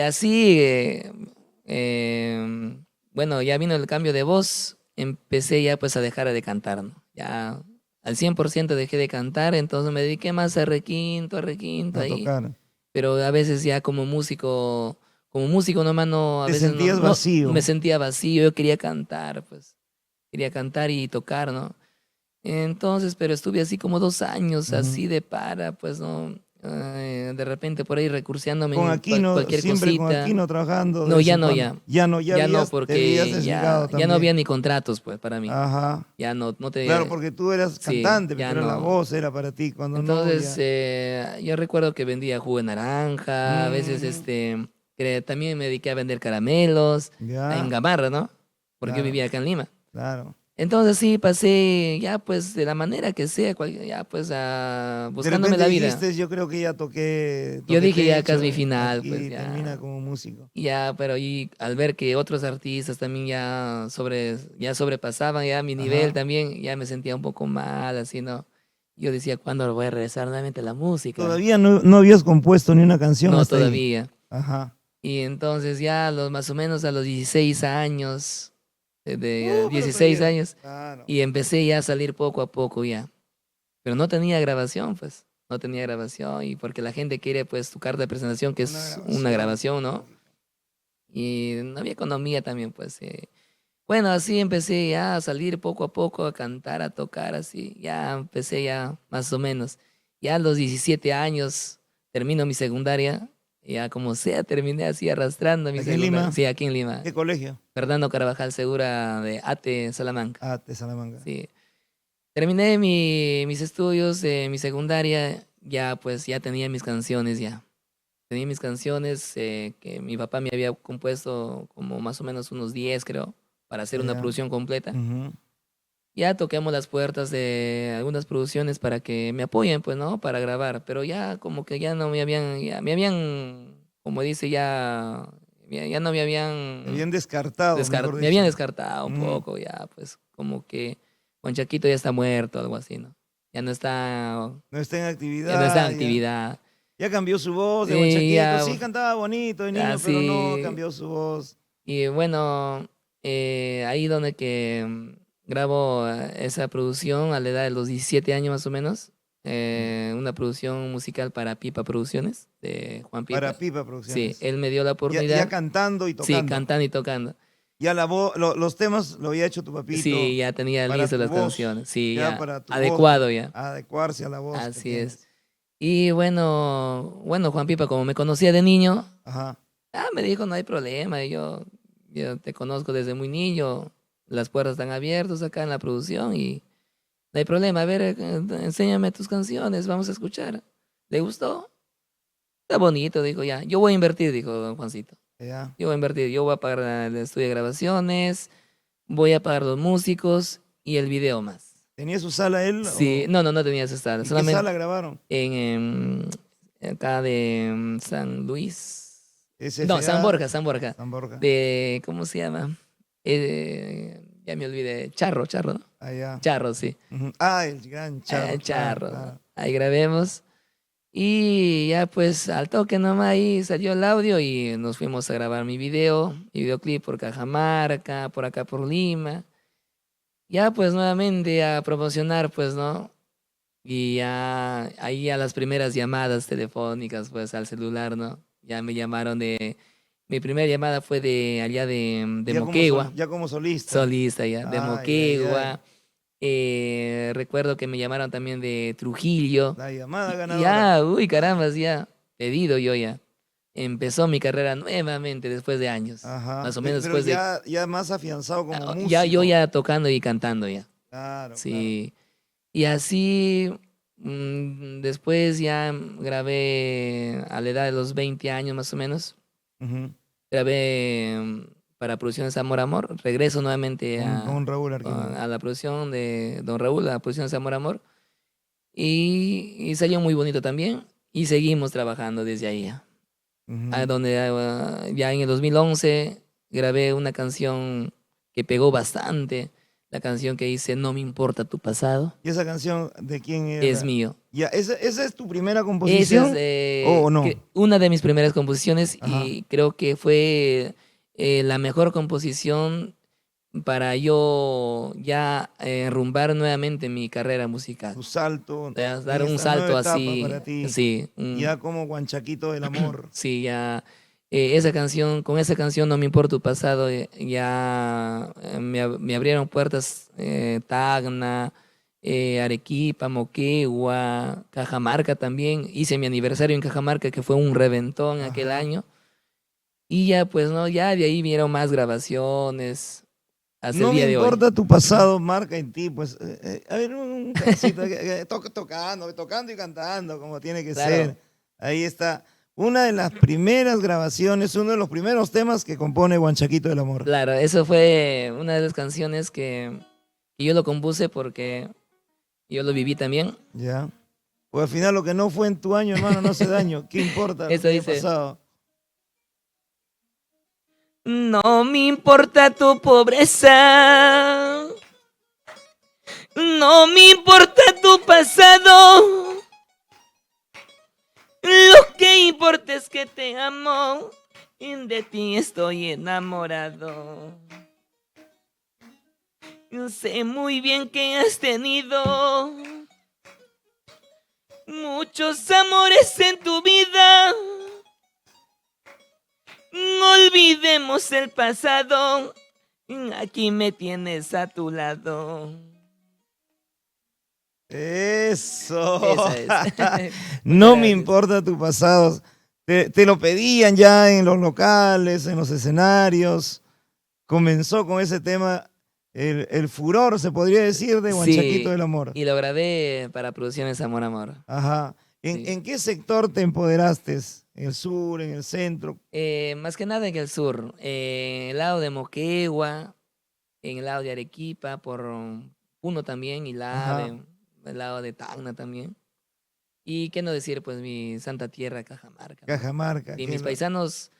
así, bueno, ya vino el cambio de voz, empecé ya pues a dejar de cantar, ¿no? Ya al 100% dejé de cantar, entonces me dediqué más a requinto A ahí, tocar. pero a veces ya como músico nomás no, a Te veces no, sentías no me vacío. sentía vacío, yo quería cantar, pues, quería cantar y tocar, ¿no? Entonces, pero estuve así como 2 años, Ujú. así de para, pues, ¿no? De repente por ahí recurseándome Con en Aquino, cualquier siempre con cosita. Aquino trabajando de No, vez ya en no, cuando. ya. Ya no, ya Ya no, te habías porque desligado ya no había también. ni contratos, pues, para mí. Ajá. Ya no, no Claro, te... porque tú eras Sí, cantante, pero ya tú eras la no. voz, era para ti. Cuando no, Entonces, ya. yo recuerdo que vendía jugo de naranja, a veces, Ujú. que también me dediqué a vender caramelos, en Ya, Gamarra, ¿no? Porque yo claro, vivía acá en Lima. claro. Entonces sí, pasé ya pues de la manera que sea, ya pues De buscándome repente la vida. dijiste, yo creo que ya Yo toqué dije ya acá es techo, mi final, pues aquí termina ya, como músico. ya, pero y al ver que otros artistas también ya sobrepasaban ya mi nivel Ajá. también, ya me sentía un poco mal, así, ¿no? Yo decía, ¿cuándo voy a regresar nuevamente a la música? Todavía no habías compuesto ni una canción No hasta ahí. todavía. Ajá. Y entonces ya más o menos a los 16 años, de Pero 16 todavía, años, claro. y empecé ya a salir poco a poco ya. Pero no tenía grabación, pues. No tenía grabación y porque la gente quiere, pues, tu carta de presentación, que Una es una grabación, grabación, ¿no? lógico. Y no había economía también, pues. Bueno, así empecé ya a salir poco a poco, a cantar, a tocar, así. Ya empecé ya más o menos. Ya a los 17 años termino mi secundaria. Ya como sea, terminé así arrastrando mi ¿Aquí en secundaria. Lima? Sí, aquí en Lima. ¿Qué colegio? Fernando Carvajal Segura de ATE, Salamanca. Ah, de Salamanca. Sí. Terminé mis estudios de mi secundaria, ya pues ya tenía mis canciones ya. Tenía mis canciones que mi papá me había compuesto como más o menos unos 10 creo, para hacer una Allá. producción completa. Ujú. Ya toquemos las puertas de algunas producciones para que me apoyen, pues, ¿no? Para grabar, pero ya como que ya no me habían, como dice, ya no me Te habían habían descartado, mejor me habían dicho. descartado un Ujú. poco, ya, pues, como que Juan Chaquito ya está muerto, algo así, ¿no? Ya no está, No está en ya no está en actividad, ya. actividad. Ya cambió su voz de Y Huanchaquito. ya, Sí, cantaba bonito de niño, pero no así, cambió su voz. y bueno, ahí donde que grabo esa producción a la edad de los 17 años más o menos, una producción musical para Pipa Producciones, de Juan Pipa. Para Pipa Sí, Producciones. él me dio la Ya oportunidad, cantando y sí, tocando. cantando y tocando. Ya los temas lo había hecho tu papito Sí, ya tenía para listas tu las voz. canciones, sí, Ya ya para tu voz, adecuado ya, adecuarse a la voz que así es. tienes. Y bueno, Juan Pipa, como me conocía de niño, Ajá. me dijo, no hay problema, yo te conozco desde muy niño, las puertas están abiertas acá en la producción y no hay problema, a ver, enséñame tus canciones, vamos a escuchar. ¿Le gustó? Está bonito, dijo ya, yo voy a invertir, dijo don Juancito. Ya. Yo voy a invertir, yo voy a pagar el estudio de grabaciones, voy a pagar los músicos y el video más. ¿Tenía su sala él Sí, no tenía esa sala, y qué solamente sala grabaron? acá de San Luis. No, SFA, San Borja. San Borja. De, ¿cómo se llama? Ya me olvidé. Charro, ¿no? Allá. Charro, sí. Ujú. Ah, el gran Charro, claro, Charro. claro. Ahí grabemos. Y ya pues al toque nomás ahí salió el audio y nos fuimos a grabar mi videoclip por Cajamarca, por acá por Lima. Ya pues nuevamente a promocionar, pues, ¿no? Y ya ahí a las primeras llamadas telefónicas, pues al celular, ¿no? Ya me llamaron mi primera llamada fue de allá de Moquegua, Ya como solista. solista ya, de Ay, ay, ay. Moquegua. Recuerdo que me llamaron también de Trujillo. La llamada Y ganadora. ya, uy, caramba, ya, pedido yo ya. Empezó mi carrera nuevamente después de años. Ajá. Más o menos Pero después de, ya más afianzado como ya yo músico. ya tocando y cantando ya. Claro, claro. Sí. Y así, después ya grabé a la edad de los 20 años más o menos. Ujú. Grabé para Producciones Amor Amor. Regreso nuevamente Con Raúl Arquino. a la producción de Don Raúl, a la Producciones Amor Amor. Y salió muy bonito también. Y seguimos trabajando desde ahí. Ujú. Donde ya en el 2011 grabé una canción que pegó bastante. La canción que dice No me importa tu pasado. ¿Y esa canción de quién Es era? mío. Ya, ¿esa es tu primera Esa es composición? ¿O no? una de mis primeras composiciones Ajá. y creo que fue la mejor composición para yo ya rumbar nuevamente mi carrera musical. Tu salto Dar en un esta nueva salto etapa así, para ti, sí, ya como Guanchaquito del Amor. sí, ya con esa canción No me importa tu pasado, ya me abrieron puertas Tacna, Arequipa, Moquegua, Cajamarca también. Hice mi aniversario en Cajamarca, que fue un reventón aquel Ajá. año. Y ya, pues, no, ya de ahí vieron más grabaciones hasta el No me día de hoy. importa tu pasado, marca en ti, pues, a ver, un pedacito, tocando y cantando, como tiene que Claro, ser. Ahí está. Una de las primeras grabaciones, uno de los primeros temas que compone Guanchaquito del Amor. claro, eso fue una de las canciones que yo lo compuse porque yo lo viví también. ¿Ya? Pues al final lo que no fue en tu año, hermano, no hace daño. ¿Qué importa lo Eso que haya dice. pasado? No me importa tu pobreza, no me importa tu pasado, lo que importa es que te amo y de ti estoy enamorado. Yo sé muy bien que has tenido muchos amores en tu vida. No olvidemos el pasado, aquí me tienes a tu lado. Eso. Esa es. Muchas No me gracias. importa tu pasado. Te lo pedían ya en los locales, en los escenarios. Comenzó con ese tema el furor, se podría decir, de Guanchaquito Sí, del Amor. y lo grabé para Producciones Amor Amor. Ajá. Sí. ¿En qué sector te empoderaste? ¿En el sur, en el centro? Más que nada en el sur, en el lado de Moquegua, en el lado de Arequipa, por Puno también, y Ajá. el lado de Tacna también. Y qué no decir, pues mi santa tierra, Cajamarca, ¿no? Cajamarca. Y mis paisanos,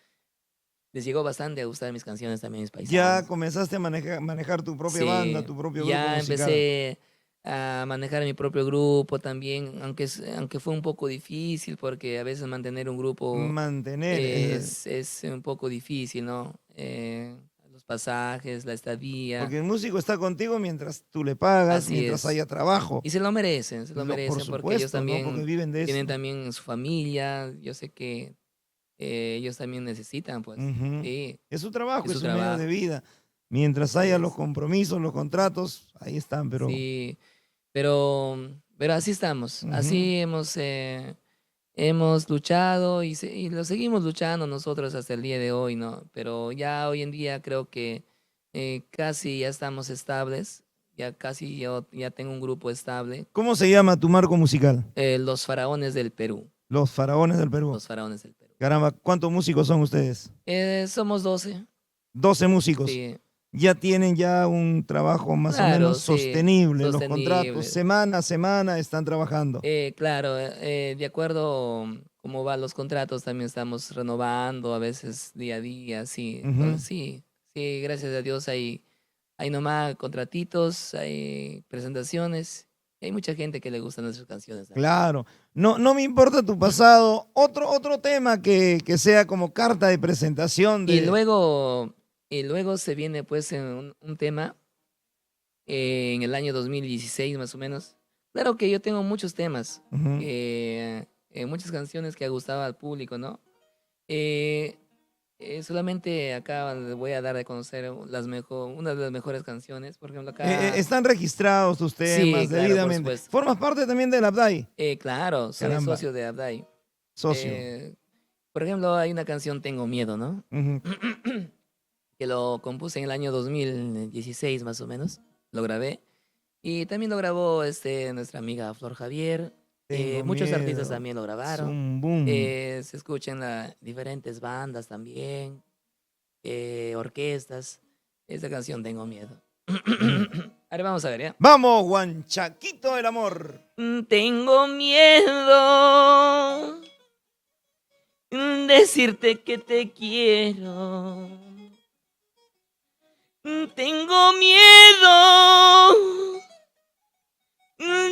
les llegó bastante a gustar mis canciones también, mis Ya paisanos. comenzaste a manejar tu propia banda, Sí, tu propio grupo ya musical. empecé a manejar mi propio grupo también, aunque fue un poco difícil, porque a veces mantener un grupo Mantener. es un poco difícil, ¿no? Los pasajes, la estadía, Porque el músico está contigo mientras tú le pagas, así mientras es. haya trabajo. Y se lo Por merecen porque ellos supuesto, ¿no? Porque también viven de tienen eso. también su familia, yo sé que ellos también necesitan, pues, Ujú. sí, Es su trabajo, es es su su medio de trabajo, vida. Mientras así haya los es. compromisos, los contratos, ahí están, pero Sí, pero, pero así estamos, ujú. así hemos luchado y lo seguimos luchando nosotros hasta el día de hoy, ¿no? Pero ya hoy en día creo que casi ya estamos estables, ya casi yo ya tengo un grupo estable, ¿Cómo se llama tu marco musical? Los Faraones del Perú, Los Faraones del Perú. los Faraones del Perú. Caramba, ¿cuántos músicos son ustedes? Somos 12, 12 músicos. sí, Ya tienen ya un trabajo más o menos claro, sí, sostenible. Los contratos, sostenible. semana a semana, están trabajando. Claro, de acuerdo cómo van los contratos, también estamos renovando a veces día a día, sí. Ujú. Entonces, sí, sí, gracias a Dios hay nomás contratitos, hay presentaciones, y hay mucha gente que le gustan nuestras canciones también. Claro. No, no me importa tu pasado. Otro tema que sea como carta de presentación Y de... luego, y luego se viene pues un tema en el año 2016 más o menos. Claro que yo tengo muchos temas, Ujú. muchas canciones que ha gustado al público, ¿no? Eh, solamente acá les voy a dar a conocer una de las mejores canciones. Por ejemplo, acá. Están registrados tus Sí, temas claro, por debidamente. supuesto. ¿Formas parte también del Abdai? Claro, soy Caramba, socio de Abdai. socio. Eh, por ejemplo, hay una canción Tengo Miedo, ¿no? Ujú. Que lo compuse en el año 2016 más o menos. Lo grabé. Y también lo grabó nuestra amiga Flor Javier. Tengo Muchos artistas miedo. también lo Es grabaron. un boom. Se escuchan diferentes bandas también. Orquestas. Esta canción Tengo Miedo. Ujú. Ahora vamos a ver, ¿ya? Vamos, Guanchaquito del Amor. Tengo miedo decirte que te quiero. Tengo miedo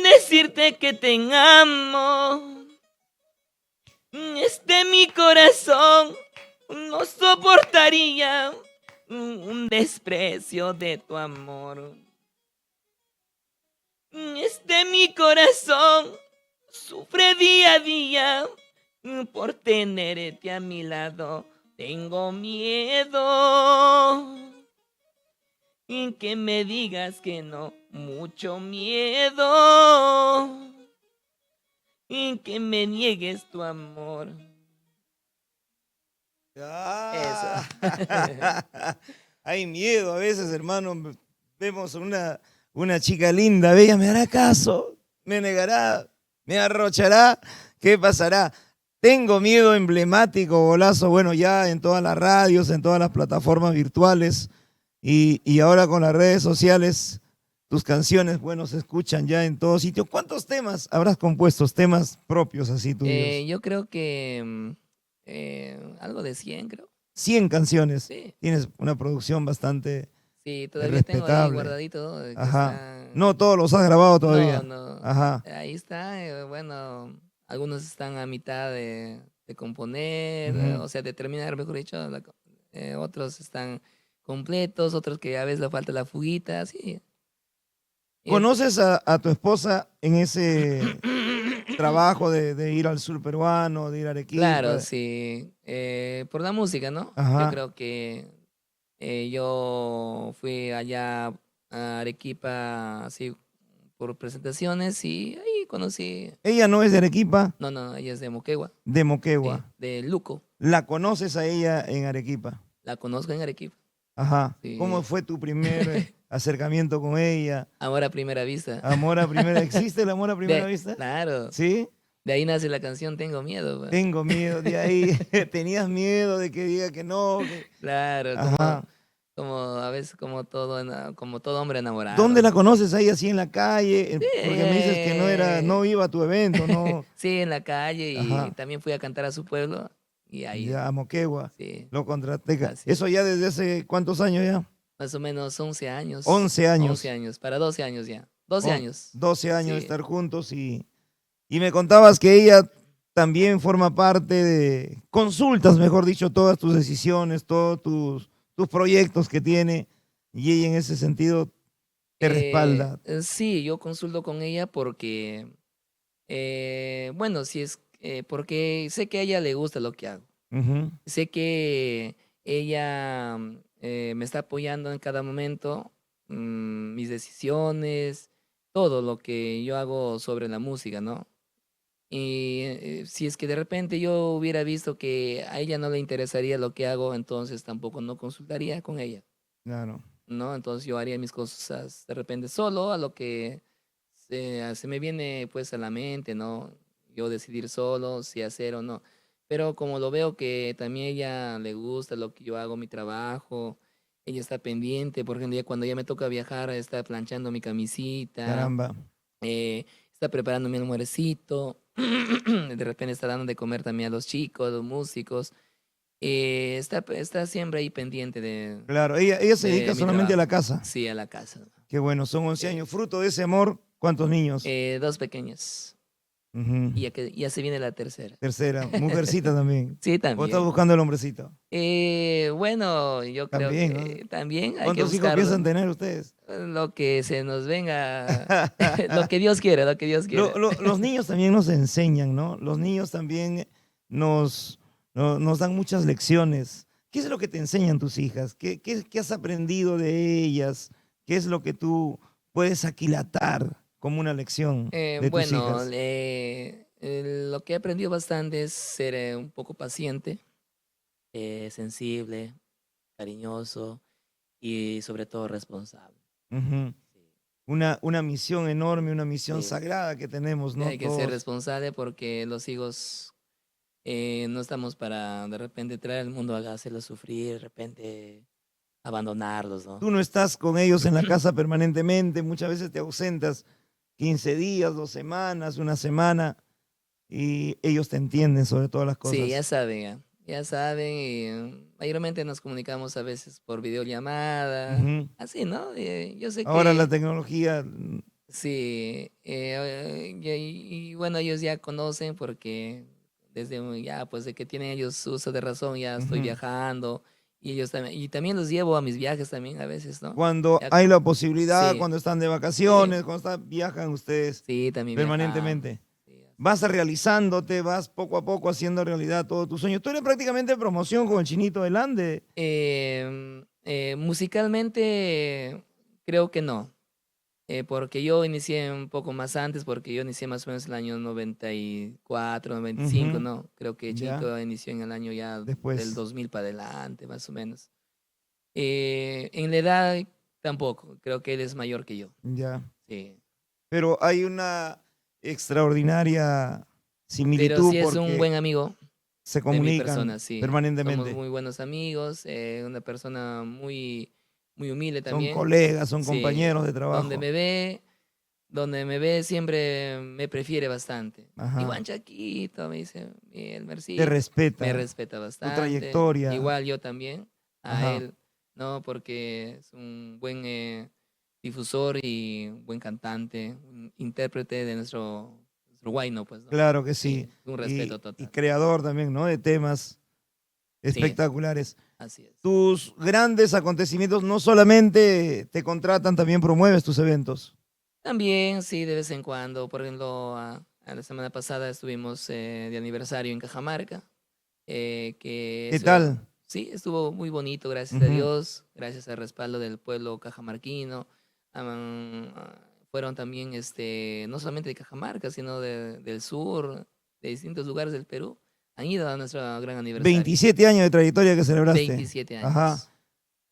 decirte que te amo. Mi corazón no soportaría un desprecio de tu amor. Mi corazón sufre día a día por tenerte a mi lado. Tengo miedo en que me digas que no, mucho miedo en que me niegues tu amor. Eso. Ah. Hay miedo a veces, hermano. Vemos una chica linda, bella, ¿me hará caso? ¿Me negará? ¿Me arrochará? ¿Qué pasará? Tengo miedo emblemático, golazo, bueno, ya en todas las radios, en todas las plataformas virtuales y ahora con las redes sociales, tus canciones, bueno, se escuchan ya en todo sitio. ¿Cuántos temas habrás compuesto? Temas propios así tuyos. Yo creo que algo de 100, creo. 100 canciones. Sí, Tienes una producción bastante sí, todavía tengo ahí respetable. guardadito, que Ajá. está... No todos los has grabado No, todavía. no. Ajá. Ahí está. Bueno, algunos están a mitad de componer, Ujú. o sea, de terminar, mejor dicho. Otros están completos, otros que a veces le falta la fuguita, sí. Y es- ¿Conoces a tu esposa en ese trabajo de ir al sur peruano, de ir a Claro, Arequipa? sí. Por la música, ¿no? Yo Ajá. creo que yo fui allá a Arequipa, así, por presentaciones y ahí conocí. Ella no es de Arequipa, No, no, ella es de Moquegua, de sí, Moquegua. de Luco. ¿La conoces a ella en Arequipa? La conozco en Arequipa. Ajá. ¿Cómo Sí. fue tu primer acercamiento con ella? Amor a primera vista. ¿Amor a primera? ¿Existe el amor a primera vista? Claro, ¿Sí? de ahí nace la canción Tengo miedo, pues. Tengo miedo de ahí. Tenías miedo de que diga que no. Claro, Ajá. como a veces como todo hombre ¿Dónde enamorado. la conoces ahí así en la calle? Sí, Porque me dices que no iba a tu evento, no. sí, en la calle y Ajá. también fui a cantar a su pueblo y ahí, Ya, a Moquegua. sí, Lo contraté. así Eso es. ya desde hace cuántos años ya? Más o menos 11 años, 11 11 años. años, para 12 años ya, 12 años, 12 años de sí. estar juntos y me contabas que ella también forma parte de, consultas, mejor dicho, todas tus decisiones, todos tus proyectos que tiene y ella en ese sentido te respalda. Sí, yo consulto con ella porque, bueno, si es, porque sé que a ella le gusta lo que hago. Ujú. Sé que ella me está apoyando en cada momento, mis decisiones, todo lo que yo hago sobre la música, ¿no? Y si es que de repente yo hubiera visto que a ella no le interesaría lo que hago, entonces tampoco no consultaría con ella, Claro. ¿no? Entonces yo haría mis cosas de repente solo, a lo que se me viene pues a la mente, ¿no? Yo decidir solo si hacer o no. Pero como lo veo que también a ella le gusta lo que yo hago, mi trabajo, ella está pendiente, por ejemplo, cuando ya me toca viajar, está planchando mi camisita, Caramba. está preparando mi almuercito, de repente está dando de comer también a los chicos, los músicos, está siempre ahí pendiente Claro, ella se de dedica mi solamente a la trabajo. casa. Sí, a la casa. Qué bueno, son 11 Eh, años. Fruto de ese amor, ¿cuántos niños? Dos pequeños. Ujú. Y ya se viene la tercera. Tercera, mujercita también. Sí, ¿O estás también. buscando el hombrecito? Bueno, yo creo También, ¿no? que también hay que ¿Cuántos hijos buscar piensan tener ustedes? lo que se nos venga, lo que Dios quiere, lo que Dios quiere. Los niños también nos enseñan, ¿no? Los niños también nos, nos dan muchas lecciones. ¿Qué es lo que te enseñan tus hijas? ¿Qué has aprendido de ellas? ¿Qué es lo que tú puedes aquilatar como una lección de tus Bueno, hijas? lo que he aprendido bastante es ser un poco paciente, sensible, cariñoso y sobre todo responsable. Ujú. Sí, Una misión enorme, una misión sí, sagrada que tenemos, sí, ¿no? hay que ser Todos. responsable porque los hijos no estamos para de repente traer al mundo a hacerlos sufrir, de repente abandonarlos, ¿no? Tú no estás con ellos en la casa permanentemente, muchas veces te ausentas 15 días, 2 semanas, una semana, y ellos te entienden sobre todas las Sí, cosas. ya saben, y mayormente nos comunicamos a veces por videollamada, Ujú. así, ¿no? Yo sé Ahora la que tecnología, sí, y bueno, ellos ya conocen porque desde ya, pues de que tienen ellos uso de razón, ya estoy ujú, viajando Y ellos también, y también los llevo a mis viajes también a veces, ¿no? Cuando Ya hay la posibilidad, sí, cuando están de sí, vacaciones, viajan ustedes sí, también viajamos. permanentemente. Sí, así Vas es. realizándote, vas poco a poco haciendo realidad todos tus sueños. Tú eres prácticamente promoción con el Chinito del Ande. Musicalmente, creo que no. Porque yo inicié un poco más antes, porque yo inicié más o menos en el año 94, 95, Ujú, ¿no? Creo que ya, Chinito inició en el año ya del después, 2000 para adelante, más o menos. En la edad tampoco, creo que él es mayor que yo. ya. Sí. Pero hay una extraordinaria Pero similitud sí es un porque buen amigo se de mi comunican persona, sí. Somos permanentemente. muy buenos amigos, una persona muy, muy humilde Son también. colegas, son Sí. compañeros de Donde trabajo. me ve, donde me ve siempre me prefiere bastante. Ajá. Igual Chaquito, me dice el Te Mercito, me respeta respeta tu bastante. trayectoria. Igual yo también a Ajá. él, ¿no? Porque es un buen difusor y un buen cantante, un intérprete de nuestro guayno, pues, ¿no? Claro que sí. Sí, un respeto Y total. creador también, ¿no? De temas Sí, espectaculares. así es. Tus grandes acontecimientos no solamente te contratan, también promueves tus eventos. También, sí, de vez en cuando. Por ejemplo, a la semana pasada estuvimos de aniversario en Cajamarca, que ¿Qué eso tal? sí, estuvo muy bonito, gracias a Ujú. Dios, gracias al respaldo del pueblo cajamarquino. Fueron también, no solamente de Cajamarca, sino del sur, de distintos lugares del Perú, han ido a nuestro gran aniversario. 27 años de trayectoria que celebraste. 27 Ajá. años.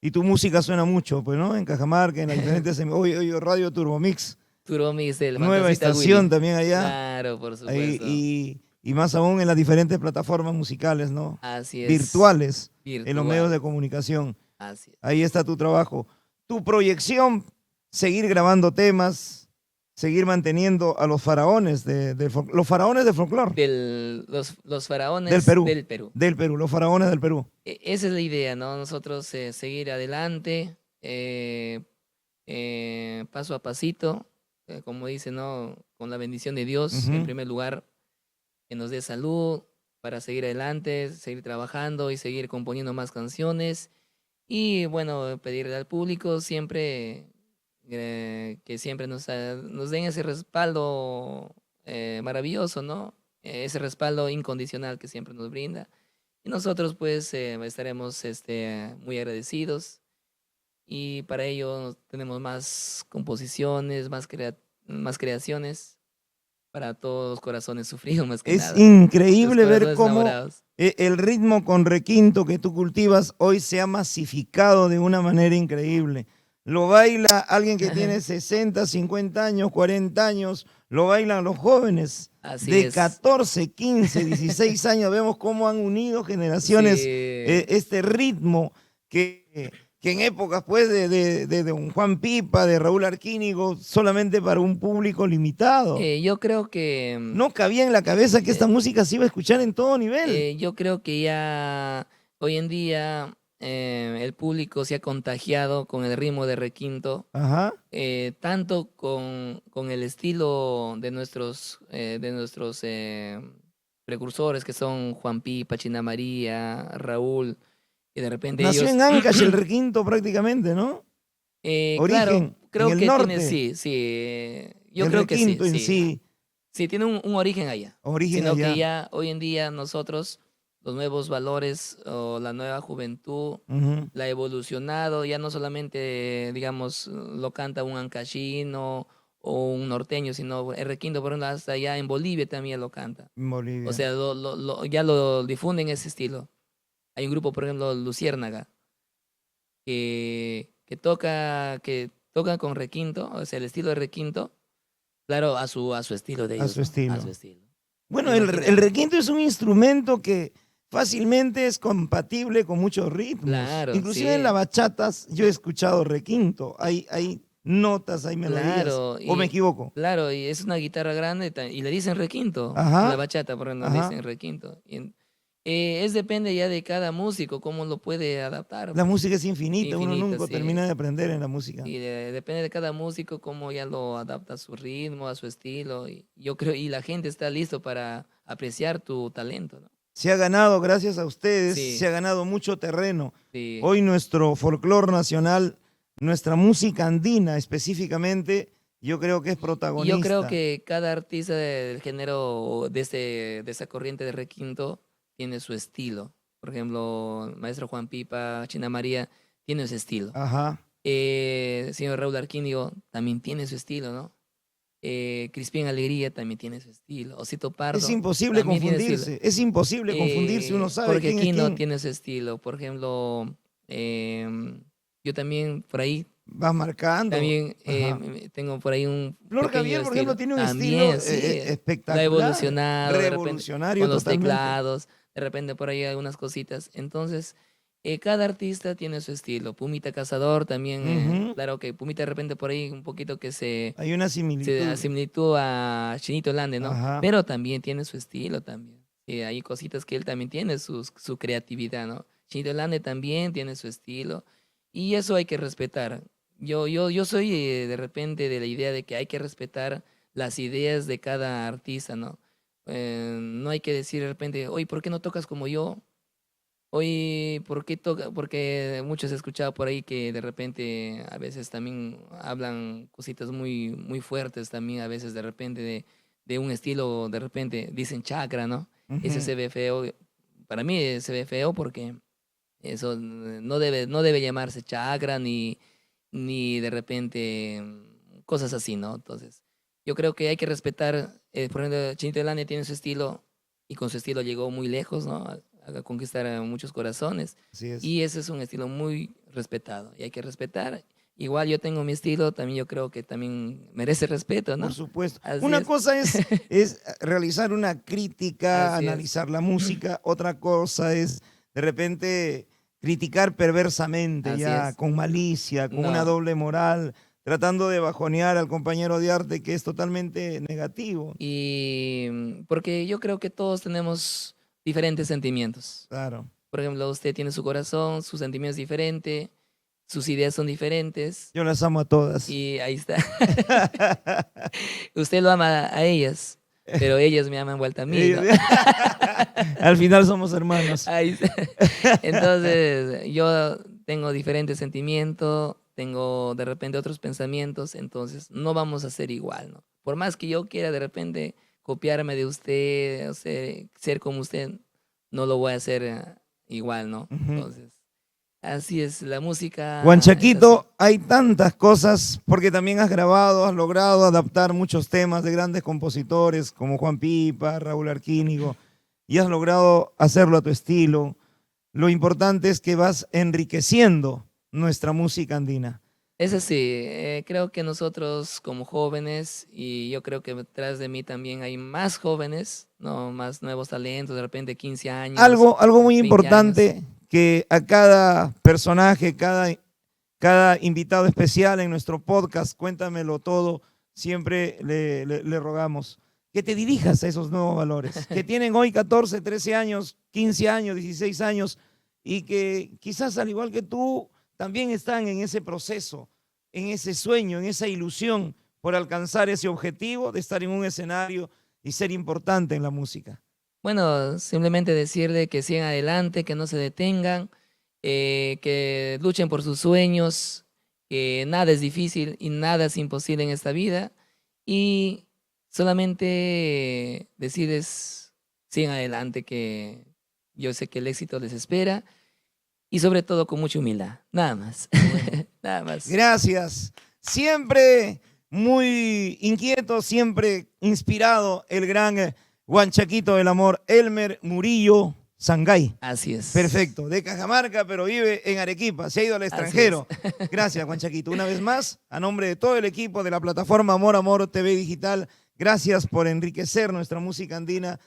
Y tu música suena mucho, pues, ¿no? En Cajamarca, en las diferentes... Hoy Radio Turbomix. Turomix, el Nueva fantasmita estación Willy. también allá. Claro, por Ahí, supuesto. y más aún en las diferentes plataformas musicales, ¿no? Así es, Virtuales, en los medios de virtuales. comunicación. Así es. Ahí está tu trabajo. Tu proyección, seguir grabando temas, seguir manteniendo a los faraones los faraones del folclore Los del faraones Perú, del Perú. los faraones del Perú. Esa es la idea, ¿no? Nosotros seguir adelante, paso a pasito, como dice, ¿no? Con la bendición de Dios, en Ujú. primer lugar, que nos dé salud para seguir adelante, seguir trabajando y seguir componiendo más canciones. Y bueno, pedirle al público siempre que siempre nos den ese respaldo maravilloso, ¿no? Ese respaldo incondicional que siempre nos brinda. Y nosotros pues estaremos muy agradecidos y para ello tenemos más composiciones, más creaciones para todos los corazones sufridos más que Es nada, los increíble ver corazones cómo enamorados. el ritmo con requinto que tú cultivas hoy se ha masificado de una manera increíble. Lo baila alguien que tiene 60, 50 años, 40 años, lo bailan los jóvenes Así de es. 14, 15, 16 años. Vemos cómo han unido generaciones Sí, este ritmo que en épocas pues de Don Juan Pipa, de Raúl Arquínigo, solamente para un público limitado. yo creo que No cabía en la cabeza que esta eh, música se iba a escuchar en todo nivel. yo creo que ya hoy en día el público se ha contagiado con el ritmo de requinto, Ajá. tanto con el estilo de nuestros precursores que son Juan Pipa, China María, Raúl, y de repente Nació ellos, en Ancash el requinto prácticamente, ¿no? claro, Origen, en creo el que tiene, norte, sí, sí, yo el creo que sí, requinto en sí, sí, sí, tiene un origen allá, origen sino que allá. ya hoy en día nosotros, los nuevos valores o la nueva juventud, Ujú. la ha evolucionado, ya no solamente, digamos, lo canta un ancashino o un norteño, sino el requinto, por ejemplo, hasta allá en Bolivia también lo canta. En O Bolivia. sea, ya lo difunden ese estilo. Hay un grupo, por ejemplo, Luciérnaga, que toca con requinto, o sea, el estilo de requinto, claro, a su estilo de A ellos, su ¿no? A su estilo. estilo. Bueno, el Imagínate. requinto es un instrumento que fácilmente es compatible con muchos ritmos. Claro, Inclusive en sí, las bachatas yo he escuchado requinto. Hay notas, hay melodías. claro, ¿O me equivoco? y es una guitarra grande y le dicen requinto, en la Ajá, bachata, por ejemplo, le ajá. dicen requinto. Depende ya de cada músico, cómo lo puede adaptar, La pues, música es infinita, uno infinita, nunca termina sí. de aprender en la música. Y depende de cada músico cómo ya lo adapta a su ritmo, a su estilo. Y yo creo, y la gente está listo para apreciar tu talento, ¿no? se ha ganado, gracias a ustedes, Sí. se ha ganado mucho terreno. Sí. Hoy nuestro folclore nacional, nuestra música andina específicamente, yo creo que es Y protagonista. yo creo que cada artista del género o de esa corriente de requinto tiene su estilo. Por ejemplo, Maestro Juan Pipa, China María, tiene su estilo. Ajá. Señor Raúl Arquínigo también tiene su estilo, ¿no? Crispín Alegría también tiene su estilo. Osito Es Pardo imposible también tiene estilo. confundirse, es imposible confundirse, uno sabe Jorge quién es Aquino quién. tiene su estilo. Por ejemplo, yo también por ahí, Vas marcando. también Ajá. tengo por ahí un Flor pequeño Javier, por ejemplo, estilo. tiene un estilo También, sí, lo ha espectacular, evolucionado de repente revolucionario con los totalmente. teclados, de repente por ahí algunas cositas. Entonces, cada artista tiene su estilo. Pumita Cazador también, Ujú. claro que Pumita de repente por ahí un poquito que Hay una se similitud. similitud a Chinito Lande, ¿no? Ajá. Pero también tiene su estilo también. Hay cositas que él también tiene su creatividad, ¿no? Chinito Lande también tiene su estilo y eso hay que respetar. Yo soy de repente de la idea de que hay que respetar las ideas de cada artista, ¿no? No hay que decir de repente, oye, ¿por qué no tocas como yo? Oye, ¿por qué toca? Porque muchos he escuchado por ahí que de repente a veces también hablan cositas muy fuertes también, a veces de repente de un estilo, de repente dicen chakra, ¿no? Ese Ujú. se ve feo. Para mí se ve feo porque eso no debe llamarse chakra ni de repente cosas así, ¿no? Entonces, yo creo que hay que respetar, por ejemplo, Chinito Delane tiene su estilo y con su estilo llegó muy lejos, ¿no? A conquistar a muchos corazones. Así es. Y ese es un estilo muy respetado y hay que respetar. Igual yo tengo mi estilo, también yo creo que también merece respeto, Por ¿no? supuesto. Así Una es. cosa es realizar una crítica, Así es. analizar la música, otra cosa es de repente criticar perversamente, Así ya es. con malicia, con una No. doble moral, tratando de bajonear al compañero de arte, que es totalmente negativo. Y porque yo creo que todos tenemos diferentes sentimientos. Claro. Por ejemplo, usted tiene su corazón, su sentimiento es diferente, sus ideas son diferentes Yo las amo a todas. y ahí está. Usted lo ama a ellas, pero ellas me aman vuelta a mí, ¿no? Al final somos hermanos. Ahí está. Entonces, yo tengo diferentes sentimientos, tengo de repente otros pensamientos, entonces no vamos a ser igual, ¿no? Por más que yo quiera de repente copiarme de usted, o ser como usted, no lo voy a hacer igual, ¿no? Ujú. Entonces, así es, la música es así. Huanchaquito, hay tantas cosas, porque también has grabado, has logrado adaptar muchos temas de grandes compositores como Juan Pipa, Raúl Arquínigo, y has logrado hacerlo a tu estilo. Lo importante es que vas enriqueciendo nuestra música andina. Es así, creo que nosotros como jóvenes, y yo creo que detrás de mí también hay más jóvenes, ¿no? Más nuevos talentos, de repente 15 años, Algo muy 20 años. importante que a cada personaje, cada invitado especial en nuestro podcast, Cuéntamelo Todo, siempre le rogamos que te dirijas a esos nuevos valores, que tienen hoy 14, 13 años, 15 años, 16 años, y que quizás al igual que tú, también están en ese proceso, en ese sueño, en esa ilusión por alcanzar ese objetivo de estar en un escenario y ser importante en la música. Bueno, simplemente decirle que sigan adelante, que no se detengan, que luchen por sus sueños, que nada es difícil y nada es imposible en esta vida. Y solamente decirles, sigan adelante, que yo sé que el éxito les espera y sobre todo con mucha humildad. Nada más. Nada más. Gracias. Siempre muy inquieto, siempre inspirado, el gran Huanchaquito del Amor, Elmer Murillo Sangay. Así es. Perfecto, de Cajamarca, pero vive en Arequipa, se ha ido al extranjero. Gracias, Huanchaquito. Una vez más, a nombre de todo el equipo de la plataforma Amor Amor TV Digital, gracias por enriquecer nuestra música andina,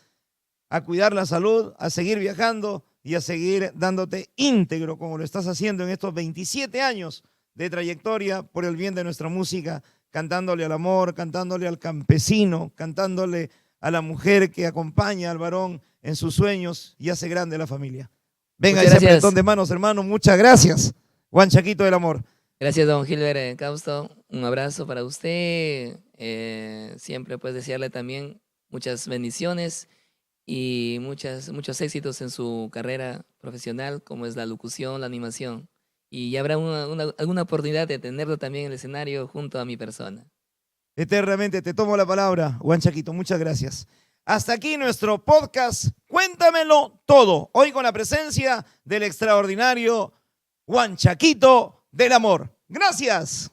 a cuidar la salud, a seguir viajando y a seguir dándote íntegro como lo estás haciendo en estos 27 años de trayectoria por el bien de nuestra música, cantándole al amor, cantándole al campesino, cantándole a la mujer que acompaña al varón en sus sueños y hace grande la familia. Venga, Muchas ese gracias. apretón de manos, hermano. Muchas gracias, Huanchaquito del Amor. Gracias, don Gilbert Causto. Un abrazo para usted. Siempre pues desearle también muchas bendiciones y muchos éxitos en su carrera profesional, como es la locución, la animación. Y ya habrá alguna oportunidad de tenerlo también en el escenario junto a mi persona. Eternamente te tomo la palabra, Juan Chaquito. Muchas gracias. Hasta aquí nuestro podcast. Cuéntamelo todo. Hoy con la presencia del extraordinario Juan Chaquito del Amor. Gracias.